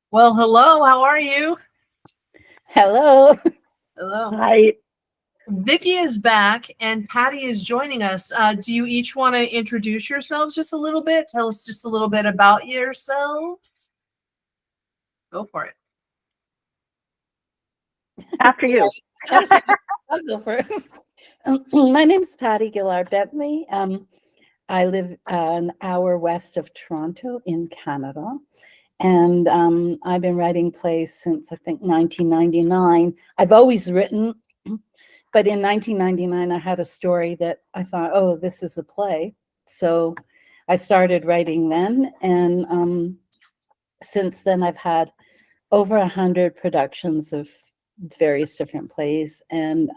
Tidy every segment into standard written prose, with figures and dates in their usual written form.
Well, hello, how are you? Hello. Hello. Hi. Vicky is back and Paddy is joining us. Do you each want to introduce yourselves just a little bit? Tell us just a little bit about yourselves. Go for it. After you. Okay, I'll go first. My name is Paddy Gillard-Bently. I live an hour west of Toronto in Canada. And I've been writing plays since, I think, 1999. I've always written, but in 1999, I had a story that I thought, oh, this is a play. So I started writing then. And since then, I've had over 100 productions of various different plays. And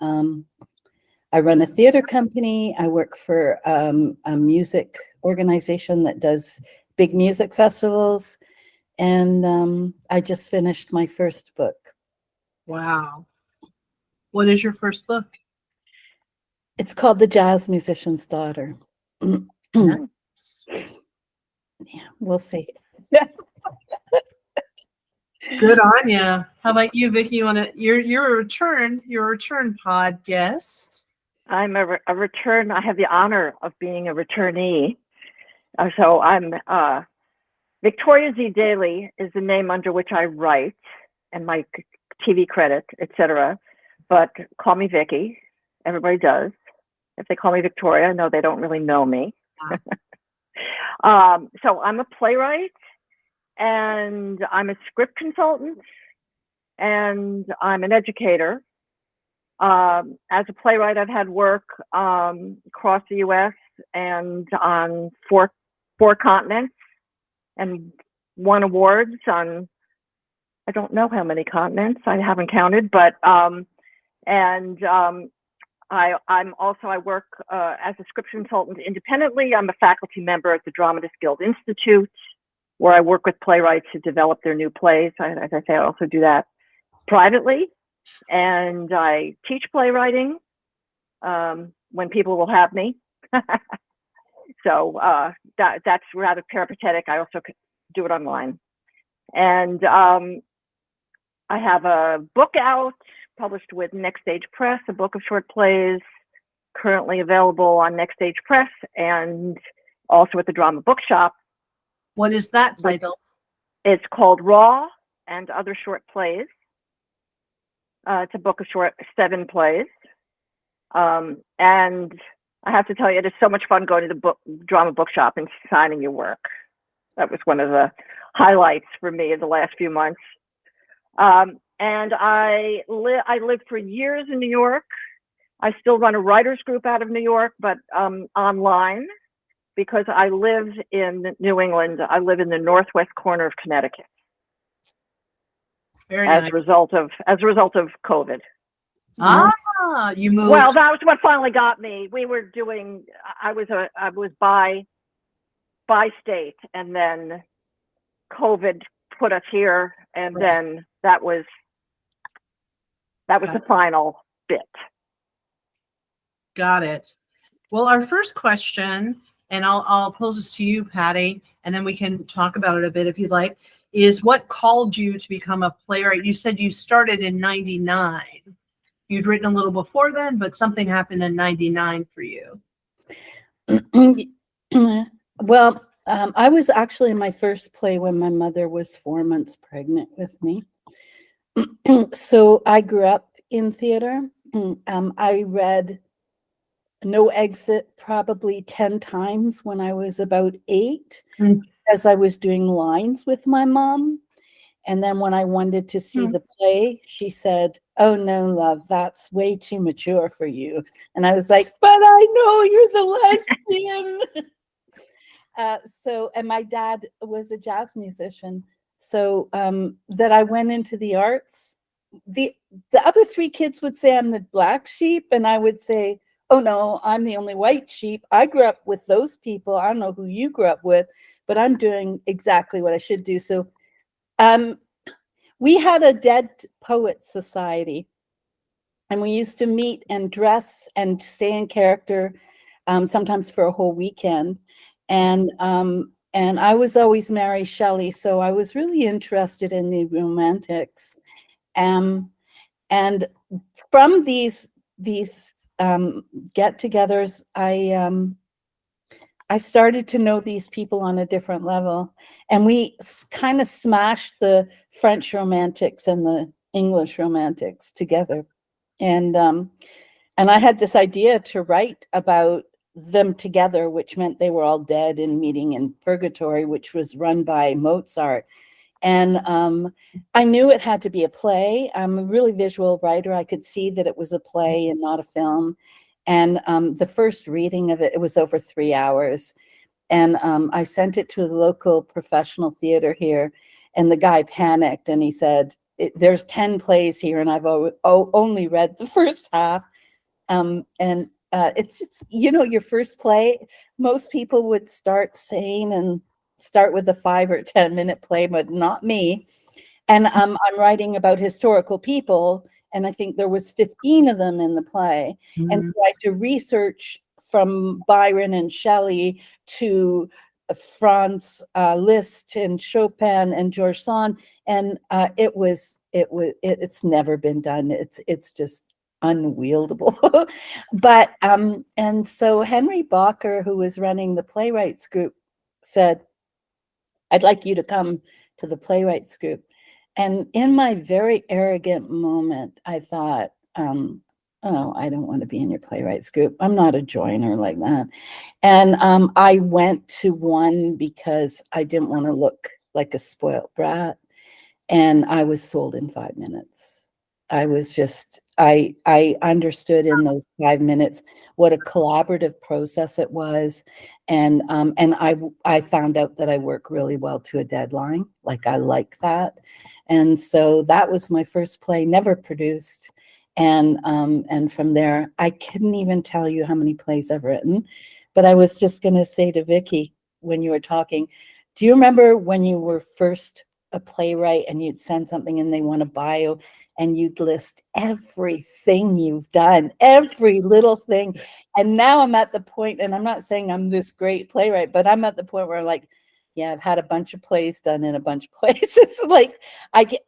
I run a theater company. I work for a music organization that does big music festivals. And I just finished my first book. Wow. What is your first book? It's called The Jazz Musician's Daughter. Yeah, we'll see. Good on you. How about you, Vicky? You're a return pod guest. I'm a return. I have the honor of being a returnee. So I'm Victoria Z. Daly is the name under which I write, and my TV credit, etc. But call me Vicky. Everybody does. If they call me Victoria, no, they don't really know me. So I'm a playwright, and I'm a script consultant, and I'm an educator. As a playwright, I've had work across the U.S. and on four continents, and won awards on, I don't know how many continents, I haven't counted, but I work as a script consultant independently. I'm a faculty member at the Dramatists Guild Institute, where I work with playwrights to develop their new plays. As I say, I also do that privately. And I teach playwriting when people will have me. So that's rather peripatetic. I also do it online. And I have a book out, published with Next Stage Press, a book of short plays, currently available on Next Stage Press and also at the Drama Bookshop. What is that title? It's called Raw and Other Short Plays. It's a book of 7 plays. And I have to tell you, it is so much fun going to the Drama Bookshop and signing your work. That was one of the highlights for me in the last few months. And I lived for years in New York. I still run a writers group out of New York, but online, because I live in New England. I live in the northwest corner of Connecticut. Very nice. As a result of COVID. You moved. Well, that was what finally got me. We were doing. I was by state, and then COVID put us here, and then that was the final bit. Got it. Well, our first question, and I'll pose this to you, Paddy, and then we can talk about it a bit if you'd like, is what called you to become a playwright? You said you started in 99. You'd written a little before then, but something happened in 99 for you. Well, I was actually in my first play when my mother was 4 months pregnant with me. So I grew up in theater. I read No Exit probably 10 times when I was about 8, as I was doing lines with my mom. And then when I wanted to see the play, she said, "Oh no, love, that's way too mature for you." And I was like, "But I know you're the lesbian." And my dad was a jazz musician. So that I went into the arts. The other 3 kids would say I'm the black sheep, and I would say, "Oh no, I'm the only white sheep. I grew up with those people. I don't know who you grew up with, but I'm doing exactly what I should do." So we had a Dead Poets Society, and we used to meet and dress and stay in character, sometimes for a whole weekend. And and I was always Mary Shelley, so I was really interested in the romantics. And from these get-togethers, I started to know these people on a different level, and we kind of smashed the French romantics and the English romantics together. And I had this idea to write about them together, which meant they were all dead and meeting in purgatory, which was run by Mozart. And I knew it had to be a play. I'm a really visual writer. I could see that it was a play and not a film. And the first reading of it, it was over 3 hours. And I sent it to the local professional theater here. And the guy panicked and he said, there's 10 plays here and I've only read the first half. It's just, you know, your first play, most people would start sane and start with a 5 or 10 minute play, but not me. And I'm writing about historical people, and I think there was 15 of them in the play. And so I had to research from Byron and Shelley to Franz Liszt and Chopin and George Sand, and it's never been done. It's just unwieldable. But and so Henry Bacher, who was running the playwrights group, said, I'd like you to come to the playwrights group. And in my very arrogant moment, I thought, oh, I don't want to be in your playwrights group. I'm not a joiner like that. And I went to one because I didn't want to look like a spoiled brat. And I was sold in 5 minutes. I was just, I understood in those 5 minutes what a collaborative process it was. And I found out that I work really well to a deadline. Like, I like that. And so that was my first play, never produced. And from there, I couldn't even tell you how many plays I've written. But I was just going to say to Vicky, when you were talking, do you remember when you were first a playwright and you'd send something and they want a bio and you'd list everything you've done, every little thing? And now I'm at the point, and I'm not saying I'm this great playwright, but I'm at the point where I'm like, yeah, I've had a bunch of plays done in a bunch of places. Like,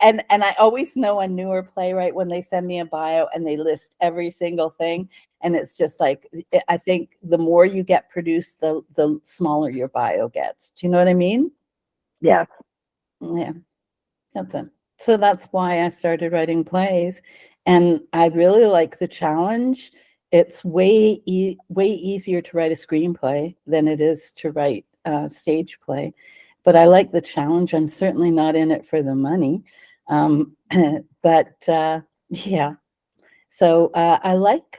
and I always know a newer playwright when they send me a bio and they list every single thing. And it's just like, I think the more you get produced, the smaller your bio gets. Do you know what I mean? Yes. Yeah, that's it. So that's why I started writing plays. And I really like the challenge. It's way easier to write a screenplay than it is to write a stage play. But I like the challenge. I'm certainly not in it for the money. But yeah. So I like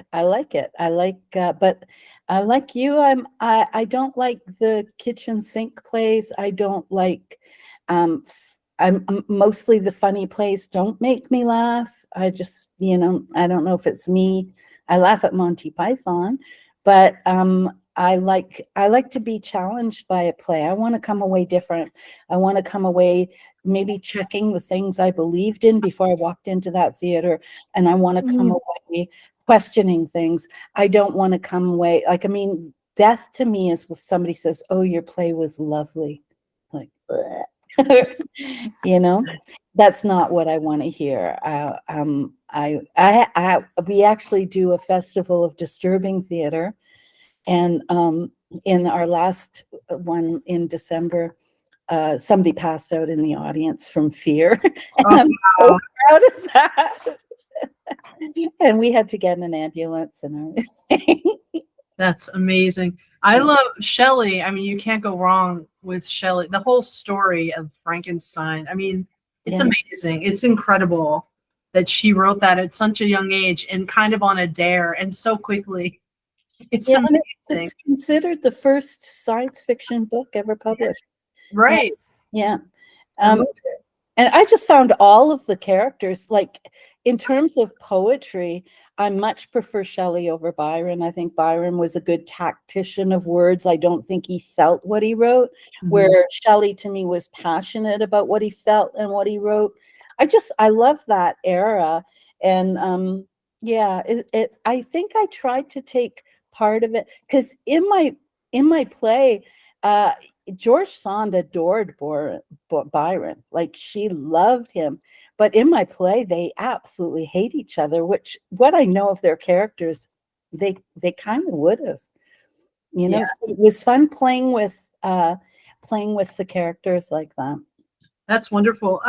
it. I like, but like you, I don't like the kitchen sink plays. I don't like, I'm mostly the funny plays don't make me laugh. I just, you know, I don't know if it's me. I laugh at Monty Python, but I like to be challenged by a play. I want to come away different. I want to come away maybe checking the things I believed in before I walked into that theater, and I want to come away questioning things. I don't want to come away like, I mean, death to me is if somebody says, "Oh, your play was lovely." It's like, you know, that's not what I want to hear. We actually do a festival of disturbing theater, and in our last one in December, somebody passed out in the audience from fear, and I'm so proud of that. And we had to get an ambulance and everything. That's amazing. I love Shelley. I mean, you can't go wrong with Shelley. The whole story of Frankenstein. I mean, it's amazing. It's incredible that she wrote that at such a young age and kind of on a dare and so quickly. It's amazing. It's considered the first science fiction book ever published. Right. Yeah. And I just found all of the characters, like, in terms of poetry, I much prefer Shelley over Byron. I think Byron was a good tactician of words. I don't think he felt what he wrote, where Shelley to me was passionate about what he felt and what he wrote. I love that era. And I think I tried to take part of it, because in my play, George Sand adored Byron. Like, she loved him. But in my play, they absolutely hate each other, which what I know of their characters, they kind of would have, you know. Yeah. So it was fun playing with the characters like that. That's wonderful.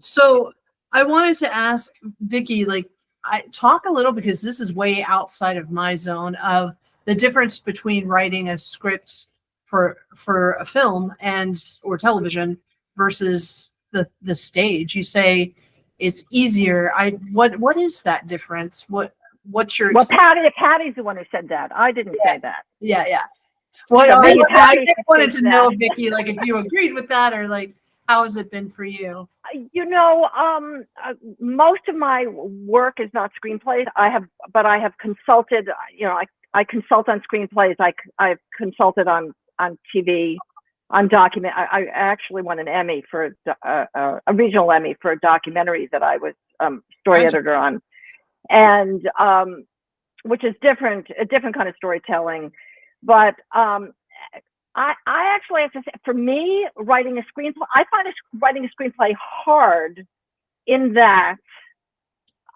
So I wanted to ask Vicky, like, I talk a little, because this is way outside of my zone, of the difference between writing a script for a film or television versus the stage. You say it's easier. What is that difference? What's your Well, Patty's the one who said that. I didn't say that. Yeah. Well, So maybe I Patty just wanted thinks to know, that. Vicky, like, if you agreed with that, or like, how has it been for you? You know, most of my work is not screenplays. But I have consulted. You know, I consult on screenplays. I've consulted on TV, on document. I actually won an Emmy for a regional Emmy for a documentary that I was story editor on, and which is a different kind of storytelling. But I actually have to say, for me, writing a screenplay, I find writing a screenplay hard in that,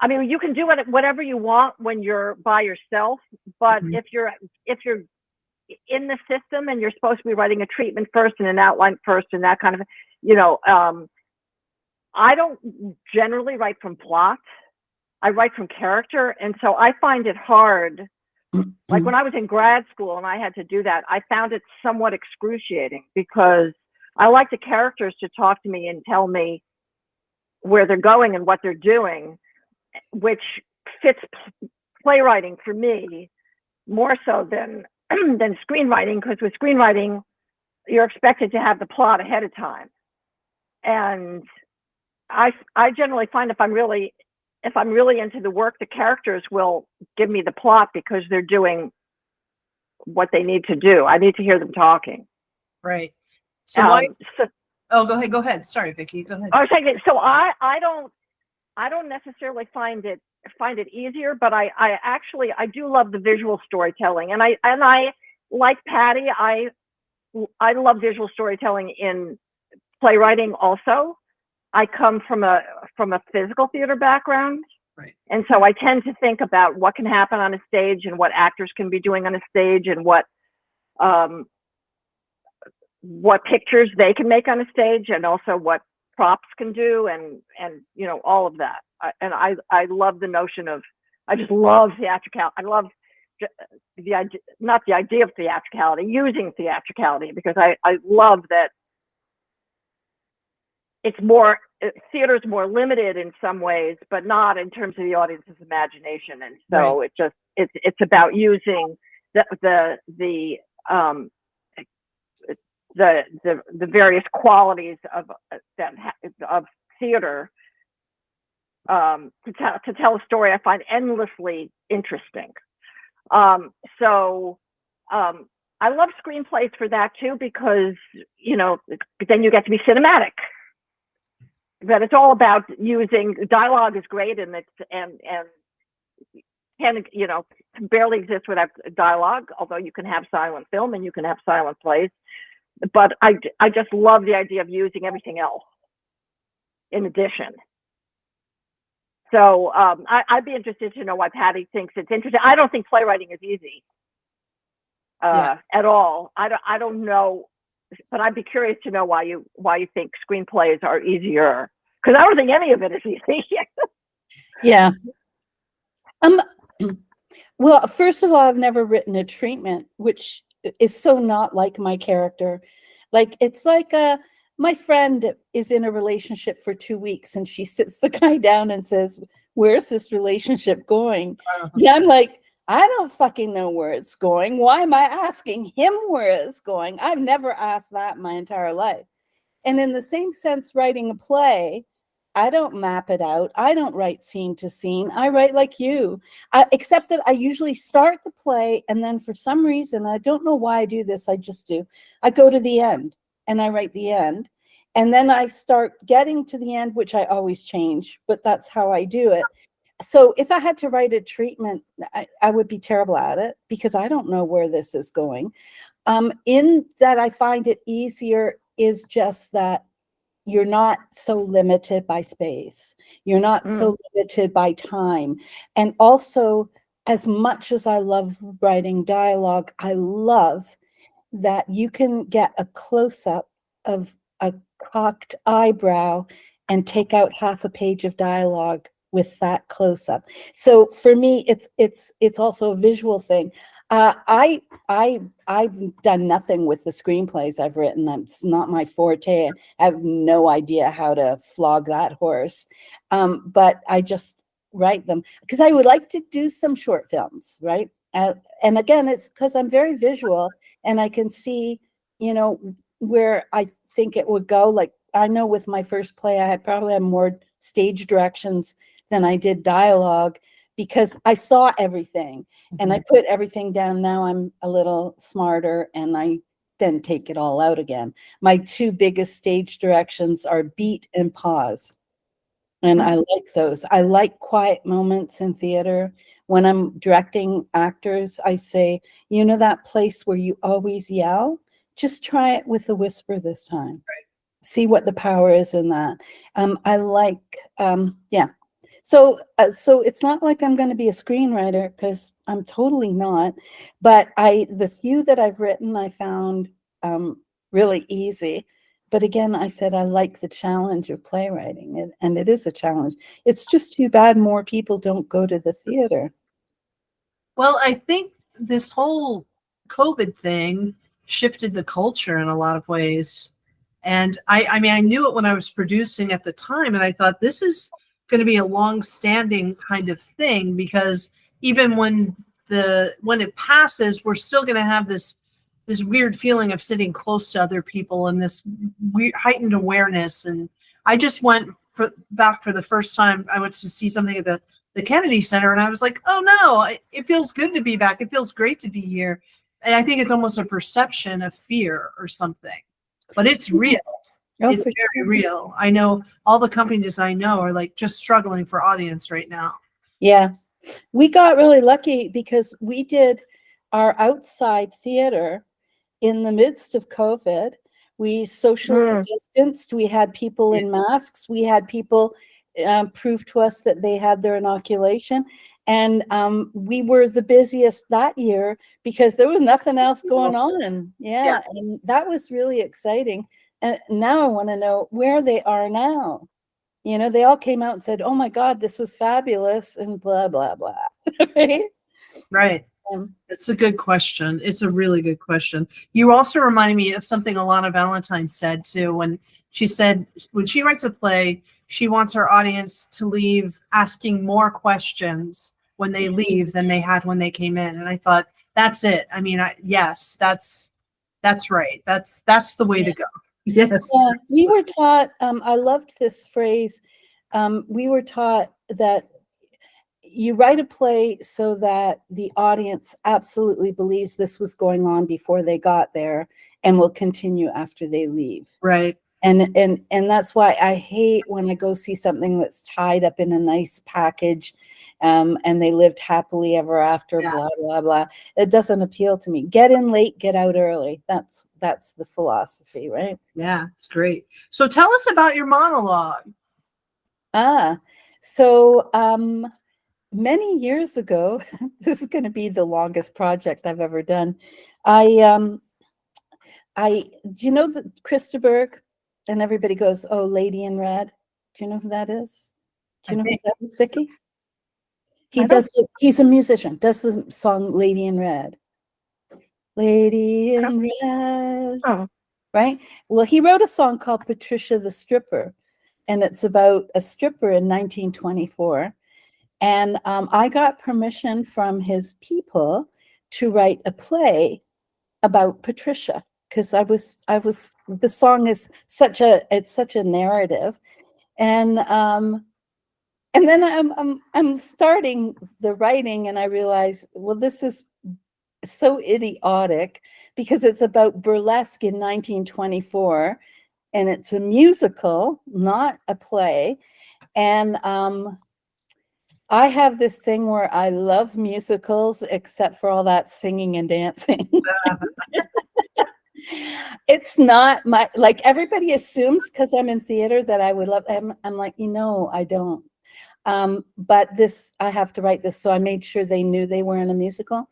I mean, you can do whatever you want when you're by yourself, but if you're in the system and you're supposed to be writing a treatment first and an outline first and that kind of, you know, I don't generally write from plot. I write from character, and so I find it hard. Like when I was in grad school and I had to do that, I found it somewhat excruciating, because I like the characters to talk to me and tell me where they're going and what they're doing, which fits playwriting for me more so than screenwriting, because with screenwriting, you're expected to have the plot ahead of time. And I generally find if I'm really into the work, the characters will give me the plot because they're doing what they need to do. I need to hear them talking. Right. So why? Oh, go ahead. Sorry, Vicky. Go ahead. I was saying, so I don't necessarily find it easier, but I do love the visual storytelling, and I like Paddy. I love visual storytelling in playwriting also. I come from a physical theater background, right, and so I tend to think about what can happen on a stage and what actors can be doing on a stage, and what pictures they can make on a stage, and also what props can do, and you know, all of that. I love the notion of, I just love theatricality. I love the idea, not the idea of theatricality, using theatricality, because I love that theater's more limited in some ways, but not in terms of the audience's imagination. And so right. It's about using the various qualities of theater to tell a story I find endlessly interesting. I love screenplays for that too, because, you know, then you get to be cinematic. But it's all about using dialogue is great, and can, you know, barely exist without dialogue, although you can have silent film and you can have silent plays. But I just love the idea of using everything else in addition. So I'd be interested to know why Paddy thinks it's interesting. I don't think playwriting is easy at all. I don't know, but I'd be curious to know why you think screenplays are easier, because I don't think any of it is easy. Yeah. Well, first of all, I've never written a treatment, which is so not like my character. Like, it's like my friend is in a relationship for 2 weeks, and she sits the guy down and says, "Where's this relationship going?" And I'm like, I don't fucking know where it's going. Why am I asking him where it's going? I've never asked that my entire life. And in the same sense, writing a play, I don't map it out. I don't write scene to scene. I write like you, except that I usually start the play, and then for some reason, I don't know why I do this, I just do. I go to the end and I write the end. And then I start getting to the end, which I always change, but that's how I do it. So if I had to write a treatment, I would be terrible at it, because I don't know where this is going. In that I find it easier is just that you're not so limited by space. You're not so limited by time. And also, as much as I love writing dialogue, I love that you can get a close-up of a cocked eyebrow and take out half a page of dialogue with that close-up. So for me, it's also a visual thing. I've done nothing with the screenplays I've written. It's not my forte. I have no idea how to flog that horse. But I just write them because I would like to do some short films, right? And again, it's because I'm very visual and I can see, you know, where I think it would go. Like I know with my first play, I had probably had more stage directions than I did dialogue because I saw everything and I put everything down. Now I'm a little smarter and I then take it all out again. My two biggest stage directions are beat and pause. And I like those. I like quiet moments in theater. When I'm directing actors, I say, you know, that place where you always yell, just try it with a whisper this time. Right. See what the power is in that. I like, yeah. So it's not like I'm going to be a screenwriter because I'm totally not. But the few that I've written, I found really easy. But again, I said I like the challenge of playwriting, and it is a challenge. It's just too bad more people don't go to the theater. Well, I think this whole COVID thing shifted the culture in a lot of ways. And I mean, I knew it when I was producing at the time, and I thought this is going to be a long-standing kind of thing because even when it passes, we're still going to have this weird feeling of sitting close to other people and this weird heightened awareness. And I just went back for the first time. I went to see something at the Kennedy Center, and I was like, oh no, it feels good to be back. It feels great to be here. And I think it's almost a perception of fear or something, but it's real. It's very real. I know all the companies I know are like just struggling for audience right now. Yeah, we got really lucky because we did our outside theater in the midst of COVID. We socially distanced. We had people in masks. We had people prove to us that they had their inoculation. And we were the busiest that year because there was nothing else going on. Yeah, and that was really exciting. And now I want to know where they are now. You know, they all came out and said, oh my God, this was fabulous and blah, blah, blah. Right? Right. It's a good question. It's a really good question. You also reminded me of something Alana Valentine said too, when she said, when she writes a play, she wants her audience to leave asking more questions when they leave than they had when they came in. And I thought, that's it. I mean, yes, that's right. That's the way to go. Yes. Yeah, we were taught, I loved this phrase. We were taught that you write a play so that the audience absolutely believes this was going on before they got there and will continue after they leave. Right. And that's why I hate when I go see something that's tied up in a nice package, and they lived happily ever after, blah, blah, blah. It doesn't appeal to me. Get in late, get out early. That's the philosophy, right? Yeah, it's great. So tell us about your monologue. So many years ago, this is going to be the longest project I've ever done. Do you know the Christaberg? And everybody goes, oh, Lady in Red. Do you know who that is? Do you know who that is, Vicky? He's a musician, does the song Lady in Red. Lady in Red. Oh. Right? Well, he wrote a song called Patricia the Stripper, and it's about a stripper in 1924. And I got permission from his people to write a play about Patricia, because the song is such a narrative. And then I'm starting the writing and I realize, well, this is so idiotic because it's about burlesque in 1924 and it's a musical, not a play. And I have this thing where I love musicals except for all that singing and dancing. It's not my, like everybody assumes because I'm in theater that I would love, I'm like, I don't. But this, I have to write this. So I made sure they knew they were in a musical.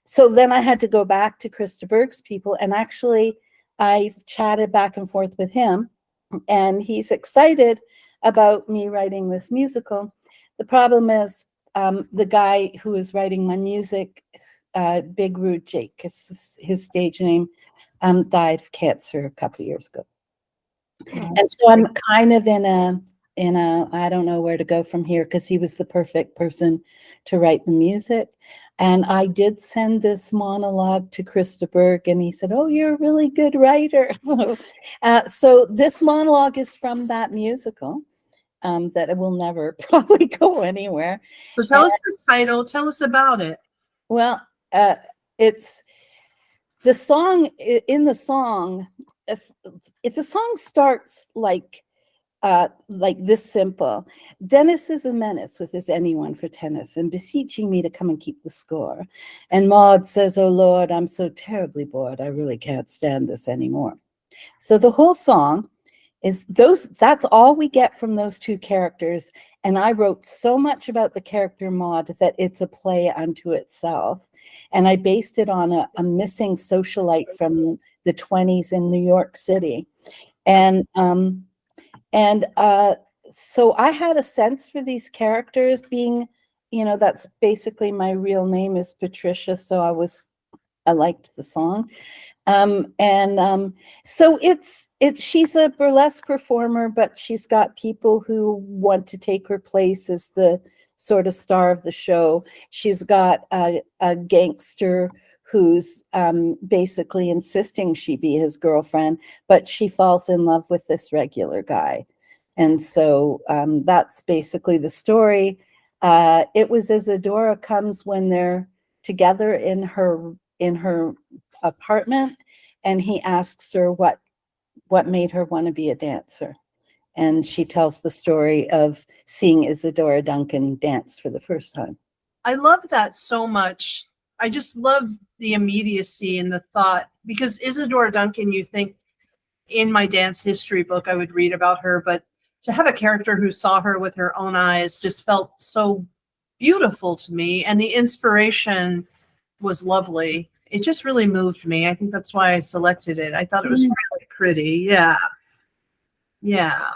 So then I had to go back to Krista Berg's people. And actually I've chatted back and forth with him and he's excited about me writing this musical. The problem is the guy who is writing my music, Big Rude Jake, is his stage name, died of cancer a couple of years ago. And so I'm kind of in a, I don't know where to go from here because he was the perfect person to write the music. And I did send this monologue to Krista Berg and he said, oh, you're a really good writer. So this monologue is from that musical that it will never probably go anywhere. So tell us the title. Tell us about it. Well, it's the song. In the song, if the song starts like this simple: Dennis is a menace with his anyone for tennis and beseeching me to come and keep the score. And Maud says, oh Lord, I'm so terribly bored. I really can't stand this anymore. So the whole song is that's all we get from those two characters. And I wrote so much about the character Maud that it's a play unto itself. And I based it on a missing socialite from the 1920s in New York City. And so I had a sense for these characters being, that's basically my real name is Patricia. So I liked the song. So she's a burlesque performer, but she's got people who want to take her place as the sort of star of the show. She's got a gangster who's basically insisting she be his girlfriend, but she falls in love with this regular guy. And so that's basically the story. It was Isadora comes when they're together in her apartment, and he asks her what made her want to be a dancer. And she tells the story of seeing Isadora Duncan dance for the first time. I love that so much. I just love the immediacy and the thought, because Isadora Duncan, you think in my dance history book, I would read about her, but to have a character who saw her with her own eyes just felt so beautiful to me. And the inspiration was lovely. It just really moved me. I think that's why I selected it. I thought it was really pretty. Yeah. Yeah.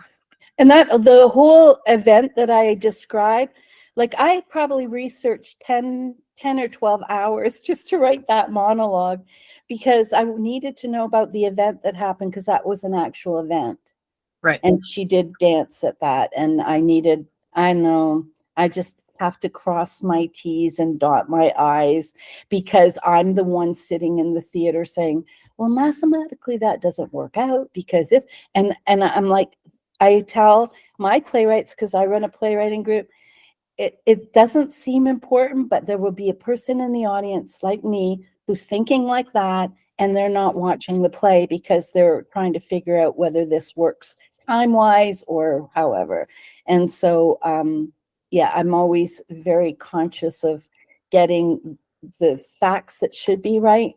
And that the whole event that I described, like I probably researched 10 or 12 hours just to write that monologue because I needed to know about the event that happened because that was an actual event. Right. And she did dance at that. And I just have to cross my T's and dot my I's because I'm the one sitting in the theater saying, well, mathematically that doesn't work out because and I'm like, I tell my playwrights, because I run a playwriting group, it doesn't seem important, but there will be a person in the audience like me who's thinking like that, and they're not watching the play because they're trying to figure out whether this works time-wise or however. And so, I'm always very conscious of getting the facts that should be right,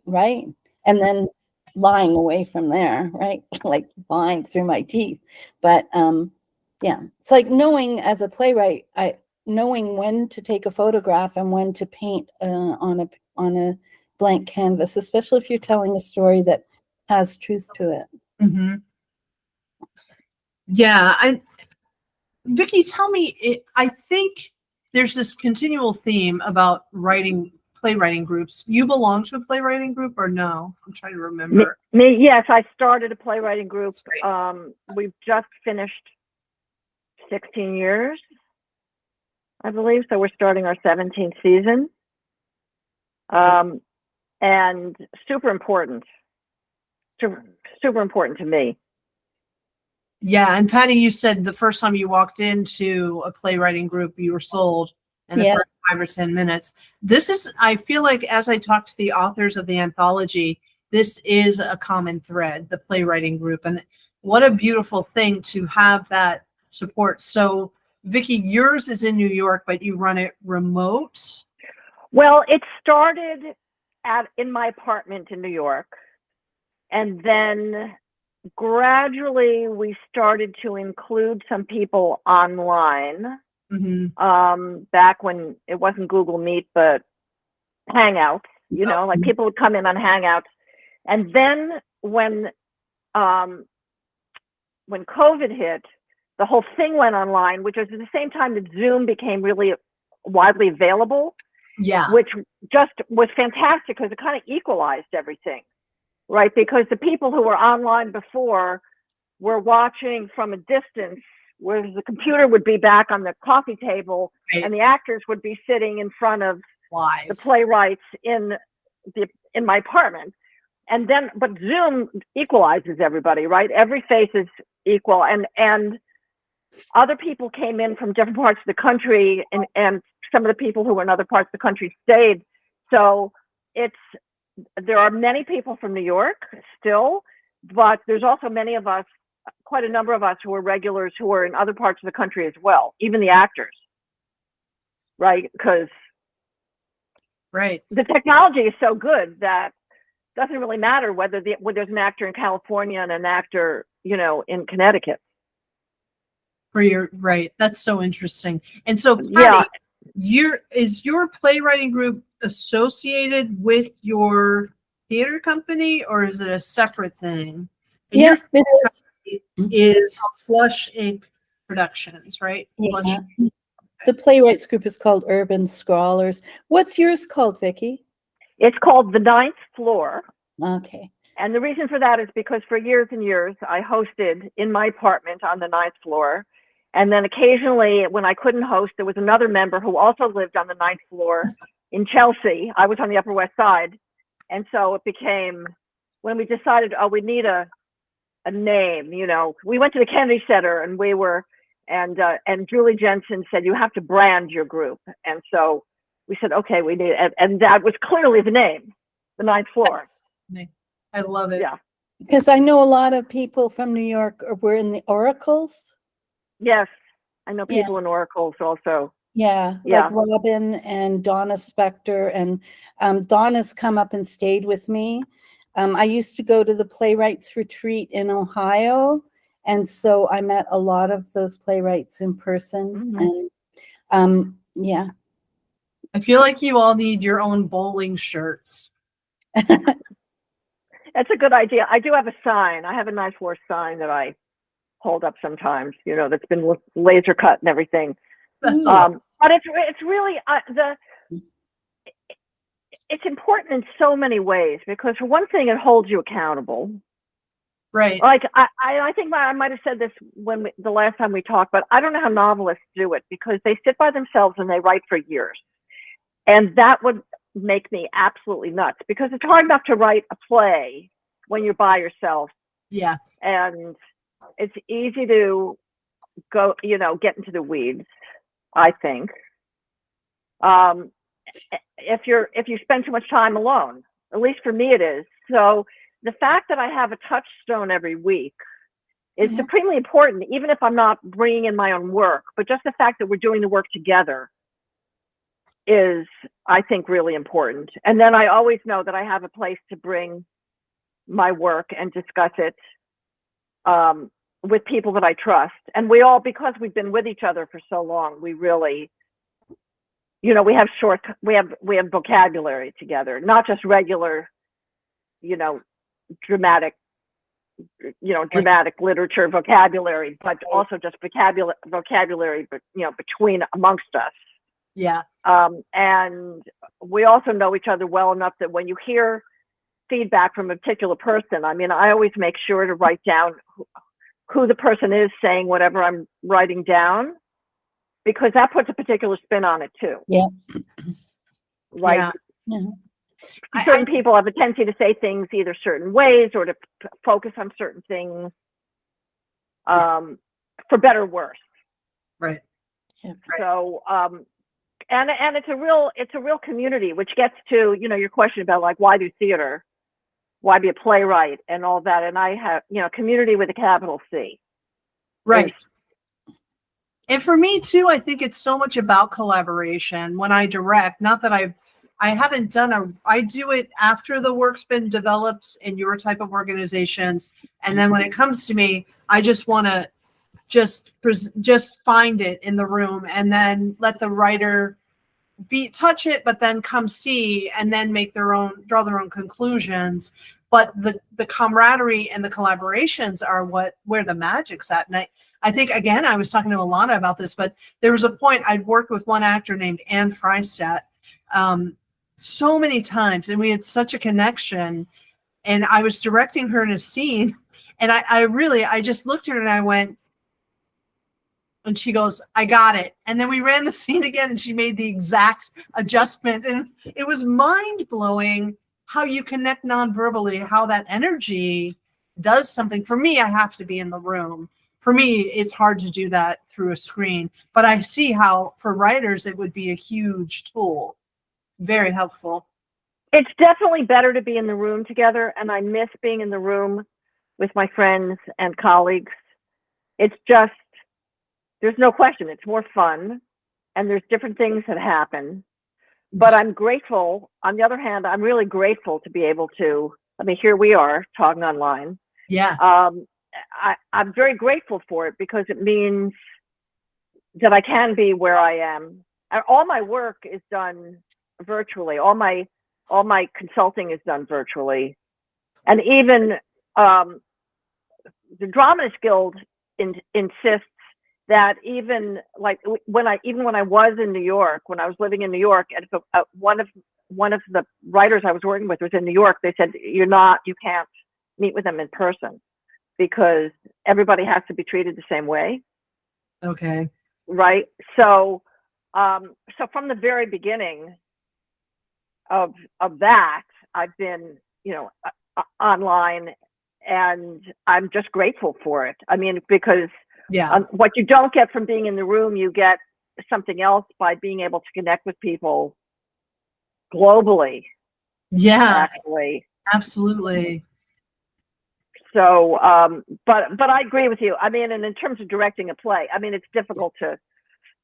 and then lying away from there, right? Like lying through my teeth. But it's like knowing as a playwright, knowing when to take a photograph and when to paint on a blank canvas, especially if you're telling a story that has truth to it. Mm-hmm. Yeah. Vicky, tell me, I think there's this continual theme about playwriting groups. You belong to a playwriting group or no? I'm trying to remember. Me, yes, I started a playwriting group. We've just finished 16 years, I believe. So we're starting our 17th season. And super important to me. Yeah. And Paddy, you said the first time you walked into a playwriting group, you were sold in the first 5 or 10 minutes. I feel like as I talk to the authors of the anthology, this is a common thread, the playwriting group. And what a beautiful thing to have that support. So Vicky, yours is in New York, but you run it remote. Well, it started in my apartment in New York. And then gradually we started to include some people online, back when it wasn't Google Meet, but Hangouts, you know, like people would come in on Hangouts. And then when COVID hit, the whole thing went online, which was at the same time that Zoom became really widely available. Yeah. Which just was fantastic because it kind of equalized everything, right? Because the people who were online before were watching from a distance, whereas the computer would be back on the coffee table, Right. and the actors would be sitting in front of Live. the playwrights in my apartment. And then, but Zoom equalizes everybody, right? Every face is equal, and other people came in from different parts of the country, and some of the people who were in other parts of the country stayed. So there are many people from New York still, but there's also many of us, quite a number of us who are regulars who are in other parts of the country as well, even the actors, right? Because the technology is so good that it doesn't really matter whether there's an actor in California and an actor, you know, in Connecticut. Right. That's so interesting. And so, Paddy, is your playwriting group associated with your theater company, or is it a separate thing? And Yeah, it is Flush Inc. Productions, right? Yeah. The playwrights group is called Urban Scrawlers. What's yours called, Vicky? It's called The Ninth Floor. Okay. And the reason for that is because for years and years, I hosted in my apartment on the ninth floor. And then occasionally when I couldn't host, there was another member who also lived on the ninth floor in Chelsea. I was on the Upper West Side. And so it became, when we decided, oh, we need a name, you know, we went to the Kennedy Center and we were, and Julie Jensen said, you have to brand your group. And so we said, okay, we need, and that was clearly the name, the ninth floor. I love it. Yeah. Because I know a lot of people from New York were in the Oracles. Yes, I know people in Oracles also. Yeah, like Robin and Donna Spector, and Donna's come up and stayed with me. I used to go to the playwrights retreat in Ohio, and so I met a lot of those playwrights in person. And yeah, I feel like you all need your own bowling shirts. That's a good idea. I do have a sign. I have a ninth floor sign that I hold up sometimes, you know, that's been laser cut and everything. That's awesome. But it's really it's important in so many ways, because for one thing, it holds you accountable. Right. Like I think I might have said this the last time we talked, but I don't know how novelists do it, because they sit by themselves and they write for years. And that would make me absolutely nuts, because it's hard enough to write a play when you're by yourself. Yeah. And it's easy to go, you know, get into the weeds, I think. If you spend too much time alone, at least for me it is. So the fact that I have a touchstone every week is supremely important, even if I'm not bringing in my own work. But just the fact that we're doing the work together is, I think, really important. And then I always know that I have a place to bring my work and discuss it with people that I trust. And we all, because we've been with each other for so long, we really, you know, we have vocabulary together, not just regular, you know, dramatic literature vocabulary, but also just vocabulary, but, you know, amongst us. Yeah. And we also know each other well enough that when you hear feedback from a particular person, I mean, I always make sure to write down who the person is saying whatever I'm writing down, because that puts a particular spin on it too. Yeah. Right. Yeah. Certain people have a tendency to say things either certain ways or to focus on certain things, for better or worse. Right. Yeah. So, and it's a real community, which gets to, you know, your question about like, why do theater? Why be a playwright and all that? And I have, you know, community with a capital C. Right. And for me too, I think it's so much about collaboration. When I direct, not that I've I haven't done I do it after the work's been developed in your type of organizations. And then when it comes to me, I just want to just find it in the room and then let the writer touch it, but then come see and then draw their own conclusions. But the camaraderie and the collaborations are where the magic's at. And I think, again, I was talking to Alana about this, but there was a point I'd worked with one actor named Anne Freistadt so many times, and we had such a connection, and I was directing her in a scene, and I just looked at her and I went, and she goes, I got it. And then we ran the scene again and she made the exact adjustment. And it was mind blowing how you connect non-verbally, how that energy does something. For me, I have to be in the room. For me, it's hard to do that through a screen, but I see how for writers, it would be a huge tool. Very helpful. It's definitely better to be in the room together. And I miss being in the room with my friends and colleagues. It's just, there's no question, it's more fun and there's different things that happen. But I'm grateful. On the other hand, I'm really grateful to be able to, I mean, here we are talking online. Yeah. I'm very grateful for it because it means that I can be where I am. All my work is done virtually. All my consulting is done virtually. And even the Dramatists Guild insists that even like when I was in New York, when I was living in New York, and if one of the writers I was working with was in New York, they said you can't meet with them in person because everybody has to be treated the same way. Okay. Right. So from the very beginning of that, I've been online, and I'm just grateful for it. I mean, because what you don't get from being in the room, you get something else by being able to connect with people globally. Yeah, actually. absolutely. So, but I agree with you. I mean, and in terms of directing a play, I mean, it's difficult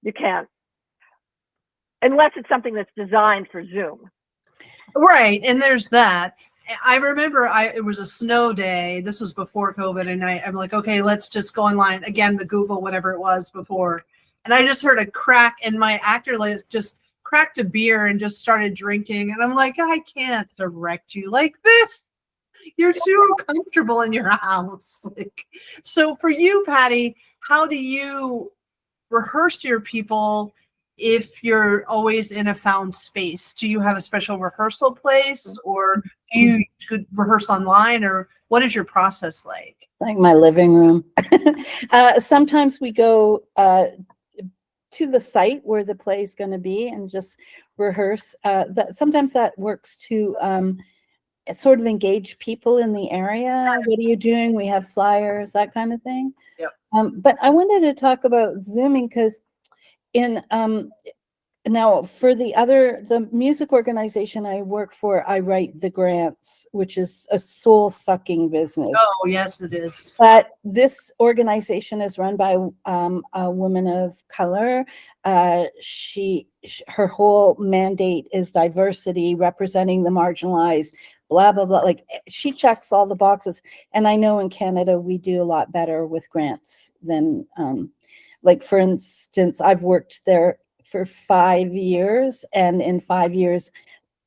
you can't, unless it's something that's designed for Zoom. Right, and there's that. I remember it was a snow day. This was before COVID, and I'm like, okay, let's just go online again, the Google, whatever it was before. And I just heard a crack, and my actor just cracked a beer and just started drinking. And I'm like, I can't direct you like this. You're too comfortable in your house. So for you, Paddy, how do you rehearse your people if you're always in a found space? Do you have a special rehearsal place, or do you could rehearse online, or what is your process like? Like my living room. Sometimes we go to the site where the play is going to be and just rehearse. Sometimes that works to sort of engage people in the area. What are you doing? We have flyers, that kind of thing. Yep. But I wanted to talk about Zooming because now for the music organization I work for, I write the grants, which is a soul-sucking business. Oh, yes, it is. But this organization is run by a woman of color. Her whole mandate is diversity, representing the marginalized, blah, blah, blah. Like, she checks all the boxes. And I know in Canada, we do a lot better with grants than, like, for instance, I've worked there for 5 years, and in 5 years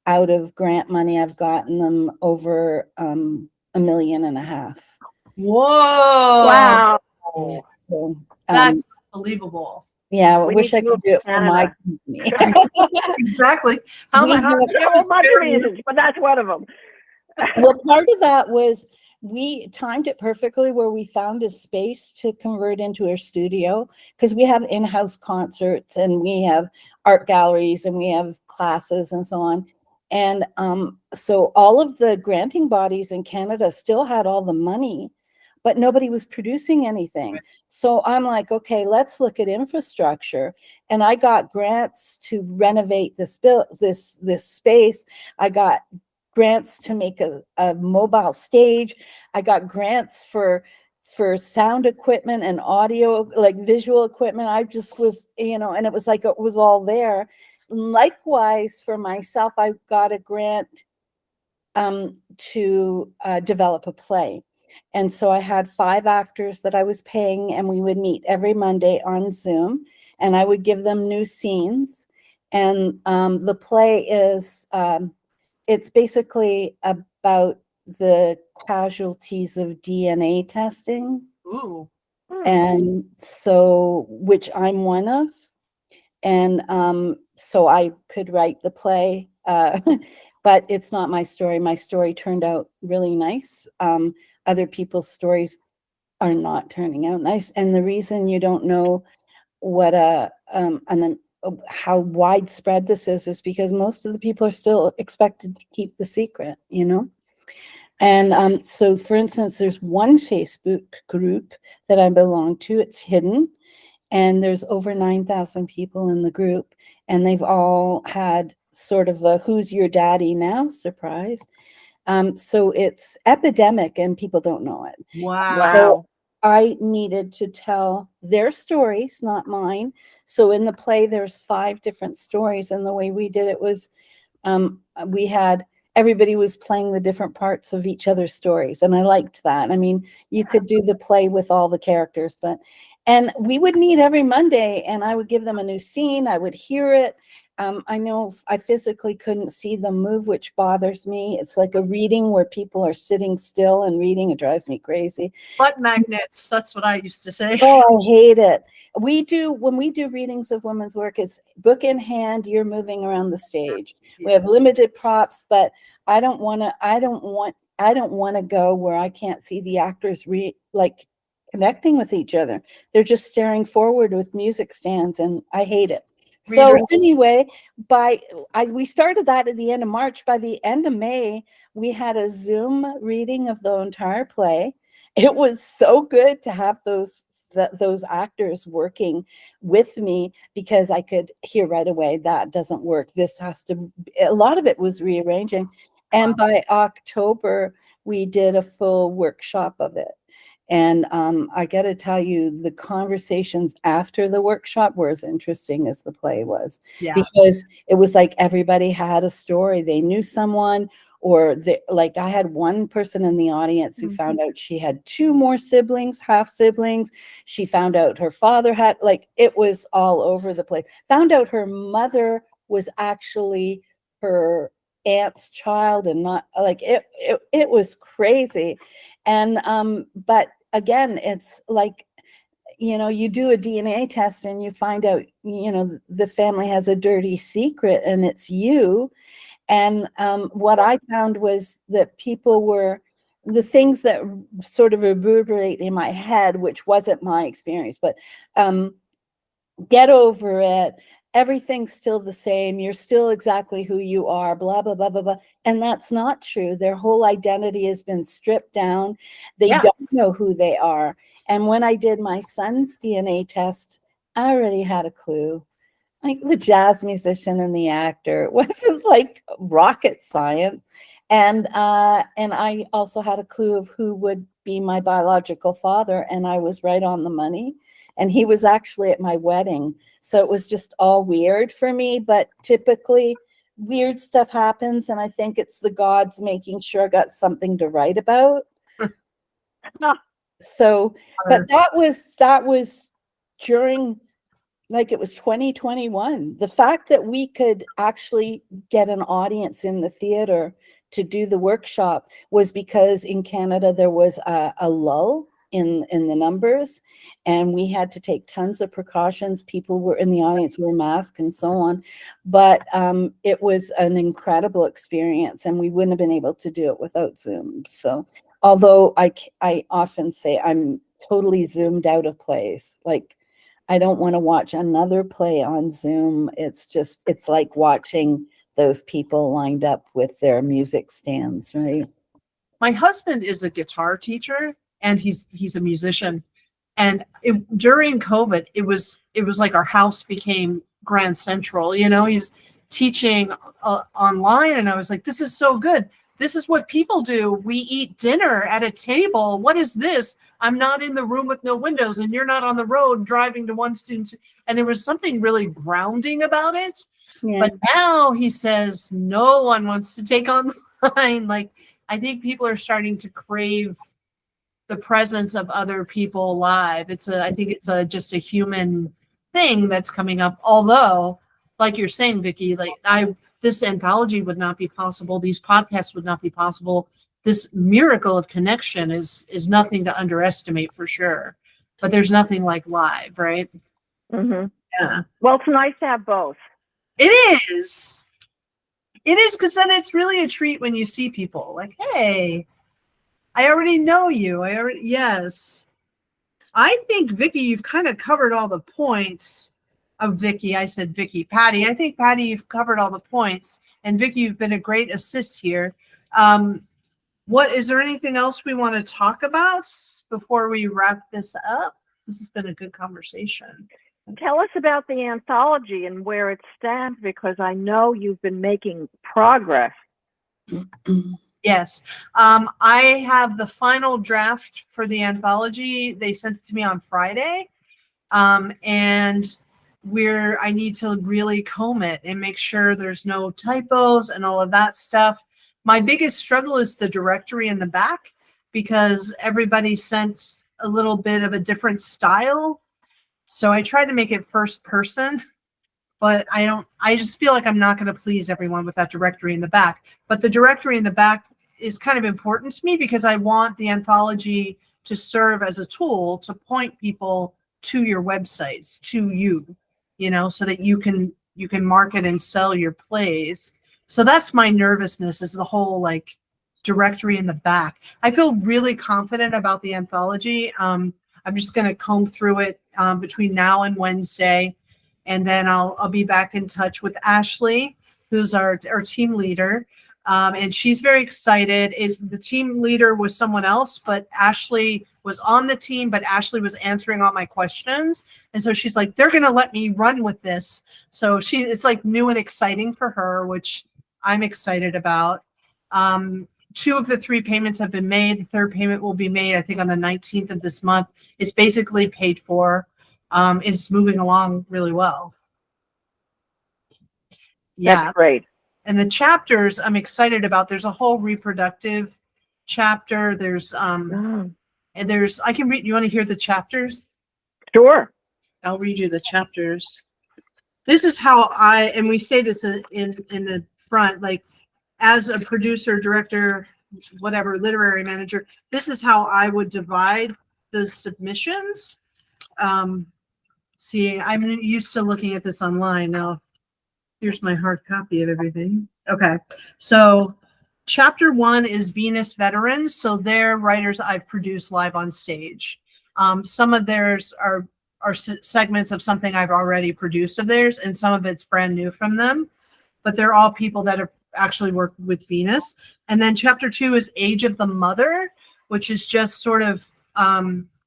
out of grant money, I've gotten them over $1.5 million. Whoa. Wow. So, That's unbelievable. yeah, I We wish need I to could move do it to for my Canada. company. Exactly. How We much? have- There are a bunch of reasons, but that's one of them. Well, part of that was we timed it perfectly where we found a space to convert into a studio, because we have in-house concerts and we have art galleries and we have classes and so on. And so all of the granting bodies in Canada still had all the money, but nobody was producing anything. So I'm like, okay, let's look at infrastructure. And I got grants to renovate this space. I got grants to make a mobile stage. I got grants for sound equipment and audio, like visual equipment. I just was, and it was like, it was all there. likewise for myself, I got a grant to develop a play. And so I had 5 actors that I was paying, and we would meet every Monday on Zoom, and I would give them new scenes. And the play is, it's basically about the casualties of DNA testing. Ooh. And so, which I'm one of. And so I could write the play, but it's not my story. My story turned out really nice. Other people's stories are not turning out nice. And the reason you don't know what how widespread this is because most of the people are still expected to keep the secret, you know? And so, for instance, there's one Facebook group that I belong to. It's hidden. And there's over 9,000 people in the group, and they've all had sort of a "who's your daddy now" surprise. So it's epidemic, and people don't know it. Wow. So I needed to tell their stories, not mine. So in the play, there's 5 different stories, and the way we did it was we had everybody was playing the different parts of each other's stories, and I liked that. I mean, you could do the play with all the characters, and we would meet every Monday, and I would give them a new scene. I would hear it. I know I physically couldn't see them move, which bothers me. It's like a reading where people are sitting still and reading. It drives me crazy. Butt magnets. That's what I used to say. Oh, I hate it. When we do readings of women's work, it's book in hand, you're moving around the stage. We have limited props, but I don't want to go where I can't see the actors connecting with each other. They're just staring forward with music stands, and I hate it. So anyway, we started that at the end of March. By the end of May, we had a Zoom reading of the entire play. It was so good to have those actors working with me because I could hear right away that doesn't work. This has to. A lot of it was rearranging, and by October we did a full workshop of it. And I got to tell you, the conversations after the workshop were as interesting as the play was, because it was like everybody had a story. They knew someone, or I had one person in the audience who found out she had 2 more siblings, half siblings. She found out her father had, it was all over the place. Found out her mother was actually her aunt's child, and not it was crazy. And but again, it's like, you do a DNA test and you find out, the family has a dirty secret, and it's you. And what I found was that people were, the things that sort of reverberate in my head, which wasn't my experience, but get over it. Everything's still the same. You're still exactly who you are, blah, blah, blah, blah, blah. And that's not true. Their whole identity has been stripped down. They don't know who they are. And when I did my son's DNA test, I already had a clue. Like the jazz musician and the actor. It wasn't like rocket science. And I also had a clue of who would be my biological father. And I was right on the money. And he was actually at my wedding. So it was just all weird for me. But typically weird stuff happens. And I think it's the gods making sure I got something to write about. So, but that was during, it was 2021. The fact that we could actually get an audience in the theater to do the workshop was because in Canada there was a lull in the numbers, and we had to take tons of precautions. People were in the audience, were masked and so on, but it was an incredible experience, and we wouldn't have been able to do it without Zoom. So although I often say I'm totally zoomed out of plays, I don't want to watch another play on Zoom. It's like watching those people lined up with their music stands, right? My husband is a guitar teacher, and he's a musician. And during COVID, it was like our house became Grand Central. He was teaching online, and I was like, this is so good. This is what people do. We eat dinner at a table. What is this? I'm not in the room with no windows, and you're not on the road driving to one student. And there was something really grounding about it. Yeah. But now he says no one wants to take online. Like, I think people are starting to crave the presence of other people live. I think it's just a human thing that's coming up. Although, like you're saying, Vicky, like this anthology would not be possible. These podcasts would not be possible. This miracle of connection is nothing to underestimate for sure. But there's nothing like live, right? Mm-hmm. Yeah. Well, it's nice to have both. It is. It is, because then it's really a treat when you see people like, hey, I already know you. Yes. I think, Vicky, you've kind of covered all the points of Vicky. I said Vicky. Paddy, I think, Paddy, you've covered all the points. And Vicky, you've been a great assist here. Is there anything else we want to talk about before we wrap this up? This has been a good conversation. Tell us about the anthology and where it stands, because I know you've been making progress. Yes. I have the final draft for the anthology. They sent it to me on Friday. And I need to really comb it and make sure there's no typos and all of that stuff. My biggest struggle is the directory in the back, because everybody sent a little bit of a different style. So I tried to make it first person, but I just feel like I'm not going to please everyone with that directory in the back. But the directory in the back is kind of important to me, because I want the anthology to serve as a tool to point people to your websites, to you, so that you can market and sell your plays. So that's my nervousness, is the whole like directory in the back. I feel really confident about the anthology. I'm just going to comb through it between now and Wednesday, and then I'll be back in touch with Ashley, who's our team leader, and she's very excited. The team leader was someone else, but Ashley was on the team, but Ashley was answering all my questions, and so she's like, they're going to let me run with this. So it's like new and exciting for her, which I'm excited about. 2 of the 3 payments have been made. The 3rd payment will be made, I think, on the 19th of this month. It's basically paid for. It's moving along really well. Yeah. That's great. And the chapters I'm excited about. There's a whole reproductive chapter. There's and I can read. You want to hear the chapters? Sure. I'll read you the chapters. This is how and we say this in the front, like, as a producer, director, whatever, literary manager, this is how I would divide the submissions. See, I'm used to looking at this online. Now, here's my hard copy of everything. Okay, so chapter 1 is Venus Veterans. So they're writers I've produced live on stage. Some of theirs are segments of something I've already produced of theirs, and some of it's brand new from them. But they're all people that have actually worked with Venus. And then chapter 2 is Age of the Mother, which is just sort of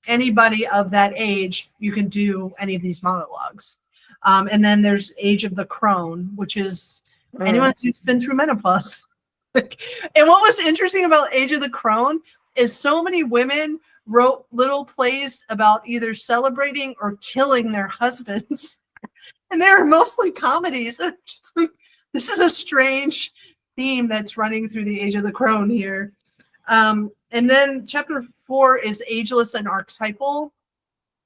anybody of that age, you can do any of these monologues. And then there's Age of the Crone, which is anyone who's been through menopause. And what was interesting about Age of the Crone is so many women wrote little plays about either celebrating or killing their husbands. And they're mostly comedies. This is a strange theme that's running through the Age of the Crone here. And then chapter 4 is Ageless and Archetypal.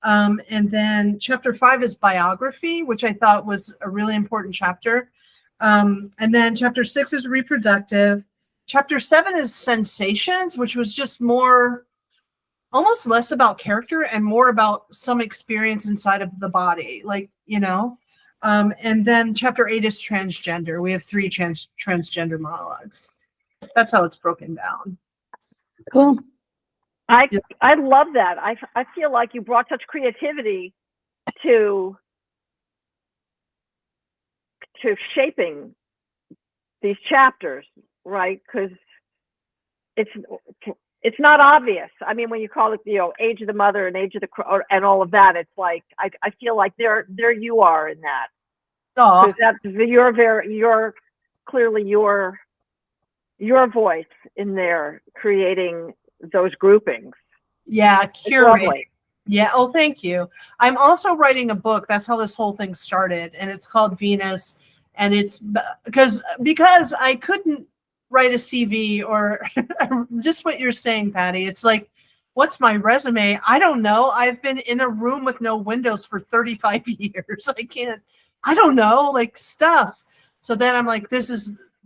And then chapter 5 is Biography, which I thought was a really important chapter. And then chapter 6 is Reproductive. Chapter 7 is Sensations, which was just almost less about character and more about some experience inside of the body, and then chapter 8 is Transgender. We have 3 transgender monologues. That's how it's broken down. Cool. I love that. I feel like you brought such creativity to shaping these chapters, right? Because it's not obvious. I mean, when you call it, Age of the Mother and Age of the Crone and all of that, it's like I feel like there you are in that. Oh, You're clearly your voice in there creating those groupings. Yeah, It's curate. lovely. Yeah. Oh, thank you. I'm also writing a book. That's how this whole thing started, and it's called Venus. And it's because I couldn't write a CV or just what you're saying, Patty. It's like, what's my resume? I don't know. I've been in a room with no windows for 35 years. I don't know, like stuff. So then I'm like,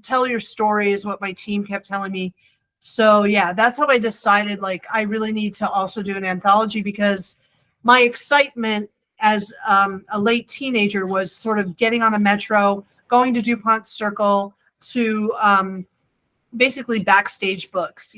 tell your story is what my team kept telling me. So yeah, that's how I decided, like, I really need to also do an anthology, because my excitement as a late teenager was sort of getting on the metro, going to DuPont Circle to basically Backstage Books,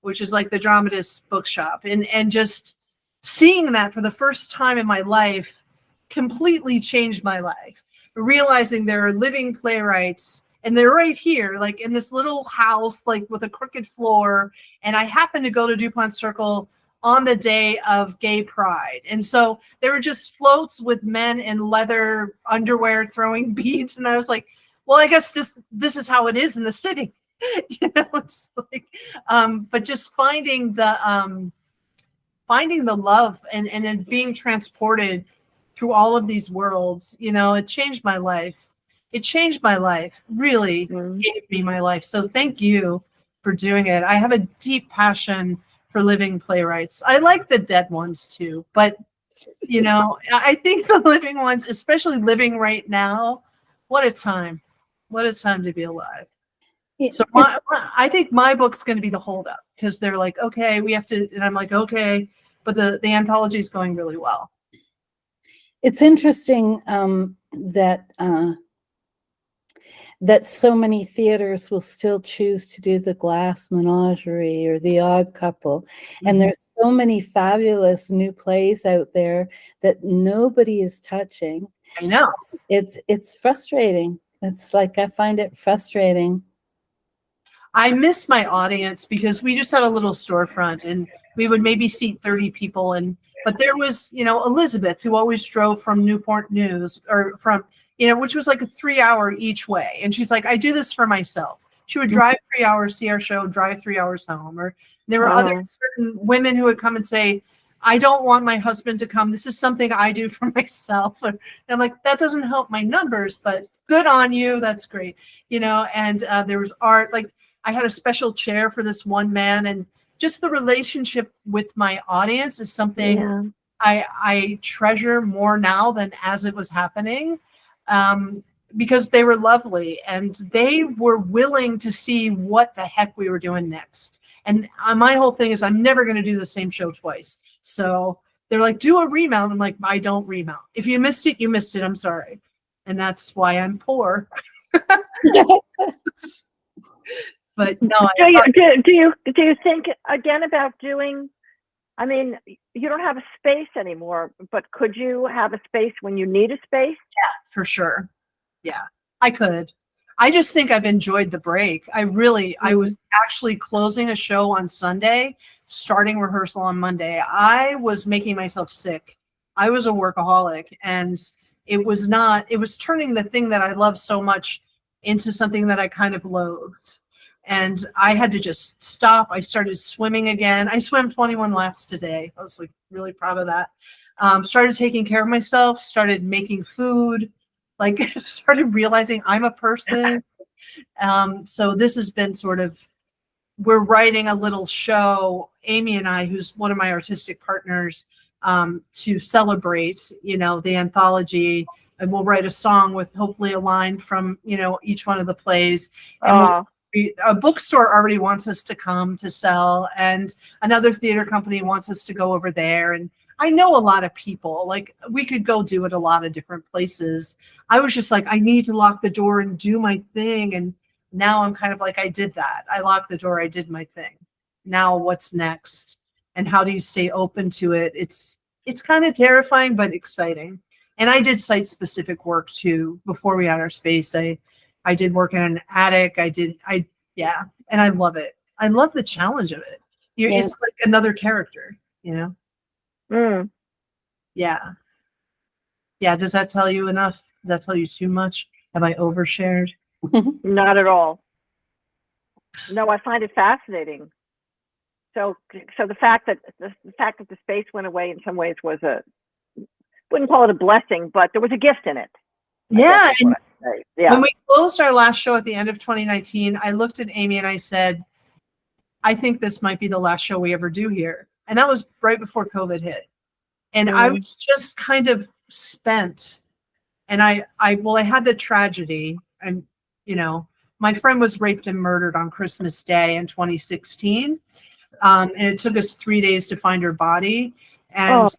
which is like the Dramatists bookshop, and just seeing that for the first time in my life completely changed my life. Realizing there are living playwrights, and they're right here, like in this little house, like with a crooked floor. And I happened to go to DuPont Circle on the day of Gay Pride. And so there were just floats with men in leather underwear throwing beads. And I was like, well, I guess this is how it is in the city. It's like, but just finding the love and being transported through all of these worlds, it changed my life. It changed my life, really gave me my life. So thank you for doing it. I have a deep passion for living playwrights. I like the dead ones too, but I think the living ones, especially living right now, what a time. What a time to be alive. So I think my book's going to be the holdup, because they're like, okay, we have to, and I'm like, okay, but the anthology is going really well. It's interesting that so many theaters will still choose to do the Glass Menagerie or the Odd Couple. And there's so many fabulous new plays out there that nobody is touching. I know. It's frustrating. It's like, I find it frustrating. I miss my audience, because we just had a little storefront and we would maybe seat 30 people. But there was, Elizabeth, who always drove from Newport News, or from, which was like a 3-hour each way. And she's like, I do this for myself. She would drive 3 hours, see our show, drive 3 hours home. Or there were other certain women who would come and say, I don't want my husband to come. This is something I do for myself. And I'm like, that doesn't help my numbers, but good on you. That's great. And there was art. Like, I had a special chair for this one man, and just the relationship with my audience is something I treasure more now than as it was happening, because they were lovely and they were willing to see what the heck we were doing next. And my whole thing is, I'm never going to do the same show twice. So they're like, do a remount. I'm like, I don't remount. If you missed it, you missed it. I'm sorry. And that's why I'm poor. But no. Do you think again about doing? I mean, you don't have a space anymore, but could you have a space when you need a space? Yeah, for sure. Yeah, I could. I just think I've enjoyed the break. I was actually closing a show on Sunday, starting rehearsal on Monday. I was making myself sick. I was a workaholic, and it was turning the thing that I love so much into something that I kind of loathed. And I had to just stop. I started swimming again. I swam 21 laps today. I was like really proud of that. Started taking care of myself, started making food, like started realizing I'm a person. So this has been sort of, we're writing a little show, Amy and I, who's one of my artistic partners, to celebrate, the anthology. And we'll write a song with hopefully a line from, each one of the plays. And a bookstore already wants us to come to sell, and another theater company wants us to go over there. And I know a lot of people, like we could go do it a lot of different places. I was just like, I need to lock the door and do my thing. And now I'm kind of like, I did that. I locked the door. I did my thing. Now what's next? And how do you stay open to it? It's kind of terrifying, but exciting. And I did site specific work too. Before we had our space, I did work in an attic. And I love it. I love the challenge of it. It's like another character, Yeah. Yeah. Does that tell you enough? Does that tell you too much? Have I overshared? Not at all. No, I find it fascinating. So the fact that the space went away in some ways was wouldn't call it a blessing, but there was a gift in it. Yeah. And yeah. when we closed our last show at the end of 2019, I looked at Amy and I said, I think this might be the last show we ever do here. And that was right before COVID hit. And I was just kind of spent. And I had the tragedy, and, you know, my friend was raped and murdered on Christmas Day in 2016. And it took us 3 days to find her body. And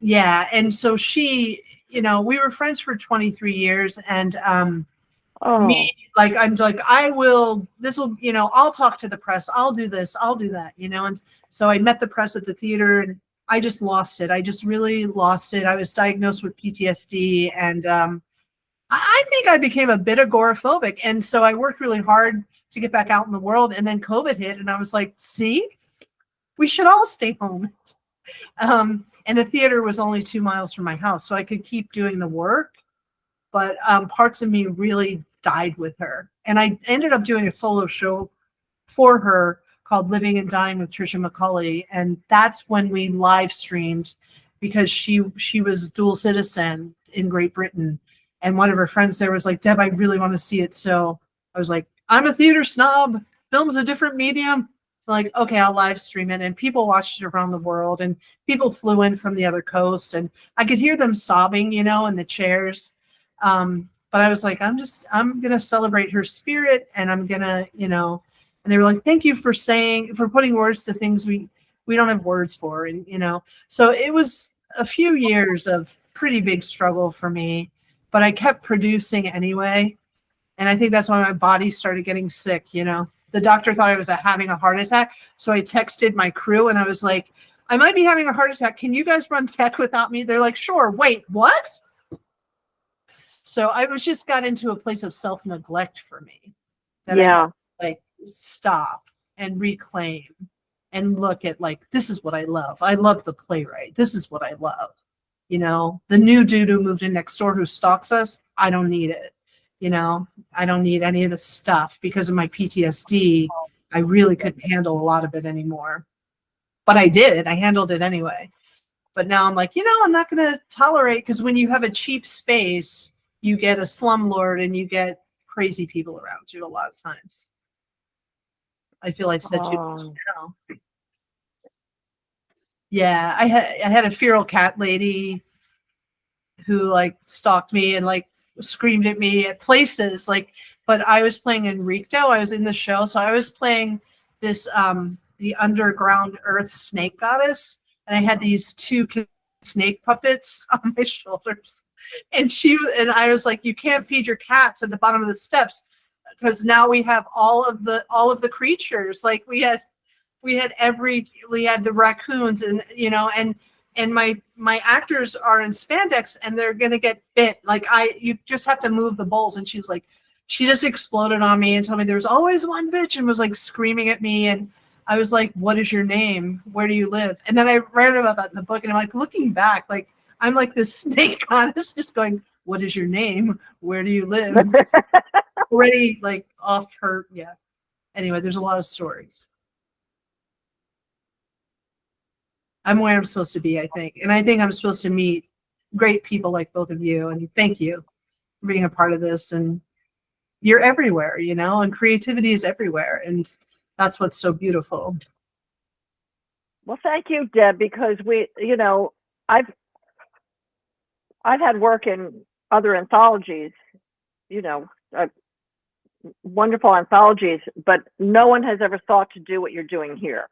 yeah. And so she, you know, we were friends for 23 years, and me, like, I'm like, you know, I'll talk to the press. I'll do this. I'll do that, you know? And so I met the press at the theater, and I just lost it. I just really lost it. I was diagnosed with PTSD, and I think I became a bit agoraphobic. And so I worked really hard to get back out in the world, and then COVID hit, and I was like, see, we should all stay home. And the theater was only 2 miles from my house, so I could keep doing the work. But parts of me really died with her. And I ended up doing a solo show for her called Living and Dying with Trisha McCulley. And that's when we live streamed, because she was dual citizen in Great Britain. And one of her friends there was like, Deb, I really want to see it. So I was like, I'm a theater snob. Film's a different medium. Like, okay, I'll live stream it. And people watched it around the world, and people flew in from the other coast, and I could hear them sobbing, you know, in the chairs. But I was like, I'm going to celebrate her spirit, and I'm going to, you know, and they were like, thank you for putting words to things we don't have words for. And, you know, so it was a few years of pretty big struggle for me, but I kept producing anyway. And I think that's why my body started getting sick. You know, the doctor thought I was having a heart attack. So I texted my crew, and I was like, I might be having a heart attack. Can you guys run tech without me? They're like, sure. Wait, what? So I just got into a place of self-neglect for me. That I like stop and reclaim and look at, like, this is what I love. I love the playwright. This is what I love. You know, the new dude who moved in next door who stalks us, I don't need it. You know, I don't need any of the stuff because of my PTSD. I really couldn't handle a lot of it anymore. But I did. I handled it anyway. But now I'm like, you know, I'm not going to tolerate, because when you have a cheap space, you get a slumlord and you get crazy people around you a lot of times. I feel I've said too much now. Yeah, I had a feral cat lady who like stalked me and like screamed at me at places, like, but I was playing in Ricto. I was in the show, so I was playing this the underground earth snake goddess, and I had these two snake puppets on my shoulders, and I was like, you can't feed your cats at the bottom of the steps, because now we have all of the creatures. Like we had the raccoons, and you know, and my actors are in spandex and they're gonna get bit. Like you just have to move the bowls. And she was like, she just exploded on me and told me there's always one bitch, and was like screaming at me. And I was like, what is your name? Where do you live? And then I read about that in the book, and I'm like, looking back, like I'm like this snake goddess just going, what is your name? Where do you live? Already like off her. Yeah. Anyway, there's a lot of stories. I'm where I'm supposed to be, I think. And I think I'm supposed to meet great people like both of you. And thank you for being a part of this. And you're everywhere, you know, and creativity is everywhere. And that's what's so beautiful. Well, thank you, Deb, because you know, I've had work in other anthologies, you know, wonderful anthologies, but no one has ever thought to do what you're doing here.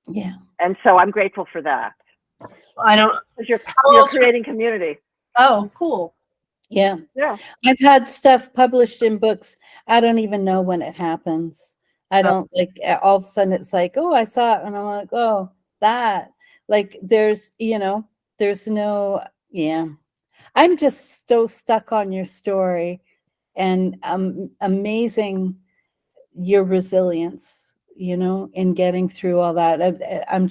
Yeah. And so I'm grateful for that. I don't. You're creating community. Oh, cool. Yeah. Yeah. I've had stuff published in books. I don't even know when it happens. I don't like, all of a sudden it's like, oh, I saw it. And I'm like, oh, that. Like there's, you know, there's no, yeah. I'm just so stuck on your story, and amazing your resilience, you know, in getting through all that. I'm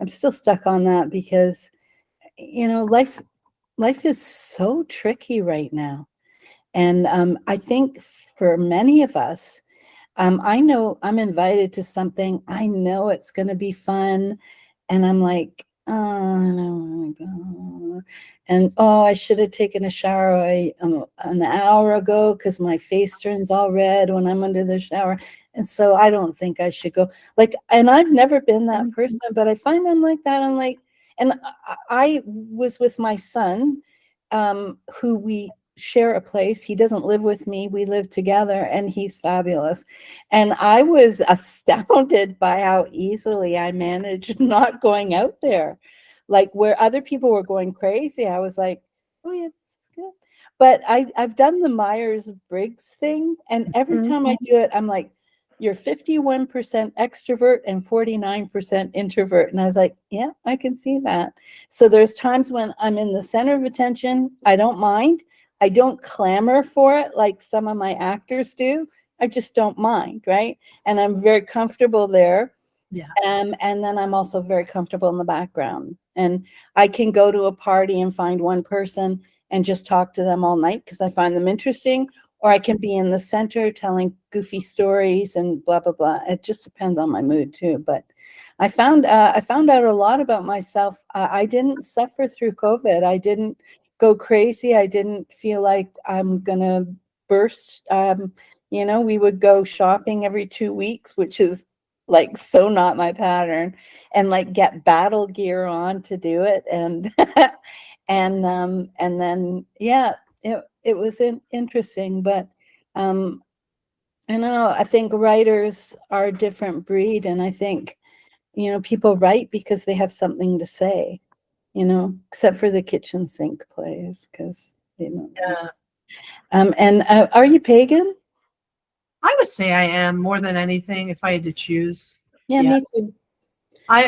still stuck on that because, you know, life is so tricky right now. And I think for many of us, I know I'm invited to something. I know it's going to be fun. And I'm like, oh, I don't want to go. And oh, I should have taken a shower an hour ago because my face turns all red when I'm under the shower. And so I don't think I should go. Like, and I've never been that person, but I find I'm like that. I'm like, and I was with my son, who we share a place. He doesn't live with me. We live together, and he's fabulous. And I was astounded by how easily I managed not going out there. Like where other people were going crazy, I was like, oh yeah, this is good. But I've done the Myers-Briggs thing, and every time I do it, I'm like, you're 51% extrovert and 49% introvert. And I was like, yeah, I can see that. So there's times when I'm in the center of attention. I don't mind. I don't clamor for it like some of my actors do. I just don't mind, right? And I'm very comfortable there. Yeah. And then I'm also very comfortable in the background. And I can go to a party and find one person and just talk to them all night because I find them interesting. Or I can be in the center telling goofy stories and blah, blah, blah. It just depends on my mood too. But I found out a lot about myself. I didn't suffer through COVID. I didn't go crazy. I didn't feel like I'm going to burst. We would go shopping every 2 weeks, which is like so not my pattern, and like get battle gear on to do it. And and then, yeah, it was interesting, but I don't know. I think writers are a different breed, and I think people write because they have something to say, except for the kitchen sink plays, because Yeah. And are you pagan? I would say I am more than anything if I had to choose. Yeah, me too.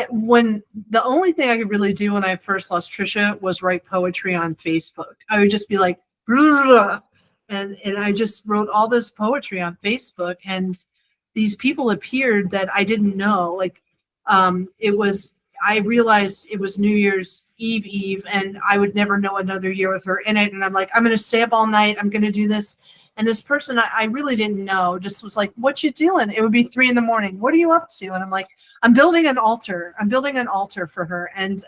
When the only thing I could really do when I first lost Trisha was write poetry on Facebook. I would just be like, and I just wrote all this poetry on Facebook, and these people appeared that I didn't know. Like, I realized it was New Year's Eve, and I would never know another year with her in it. And I'm like, I'm going to stay up all night. I'm going to do this. And this person I really didn't know just was like, what you doing? It would be 3 a.m. What are you up to? And I'm like, I'm building an altar. I'm building an altar for her. And,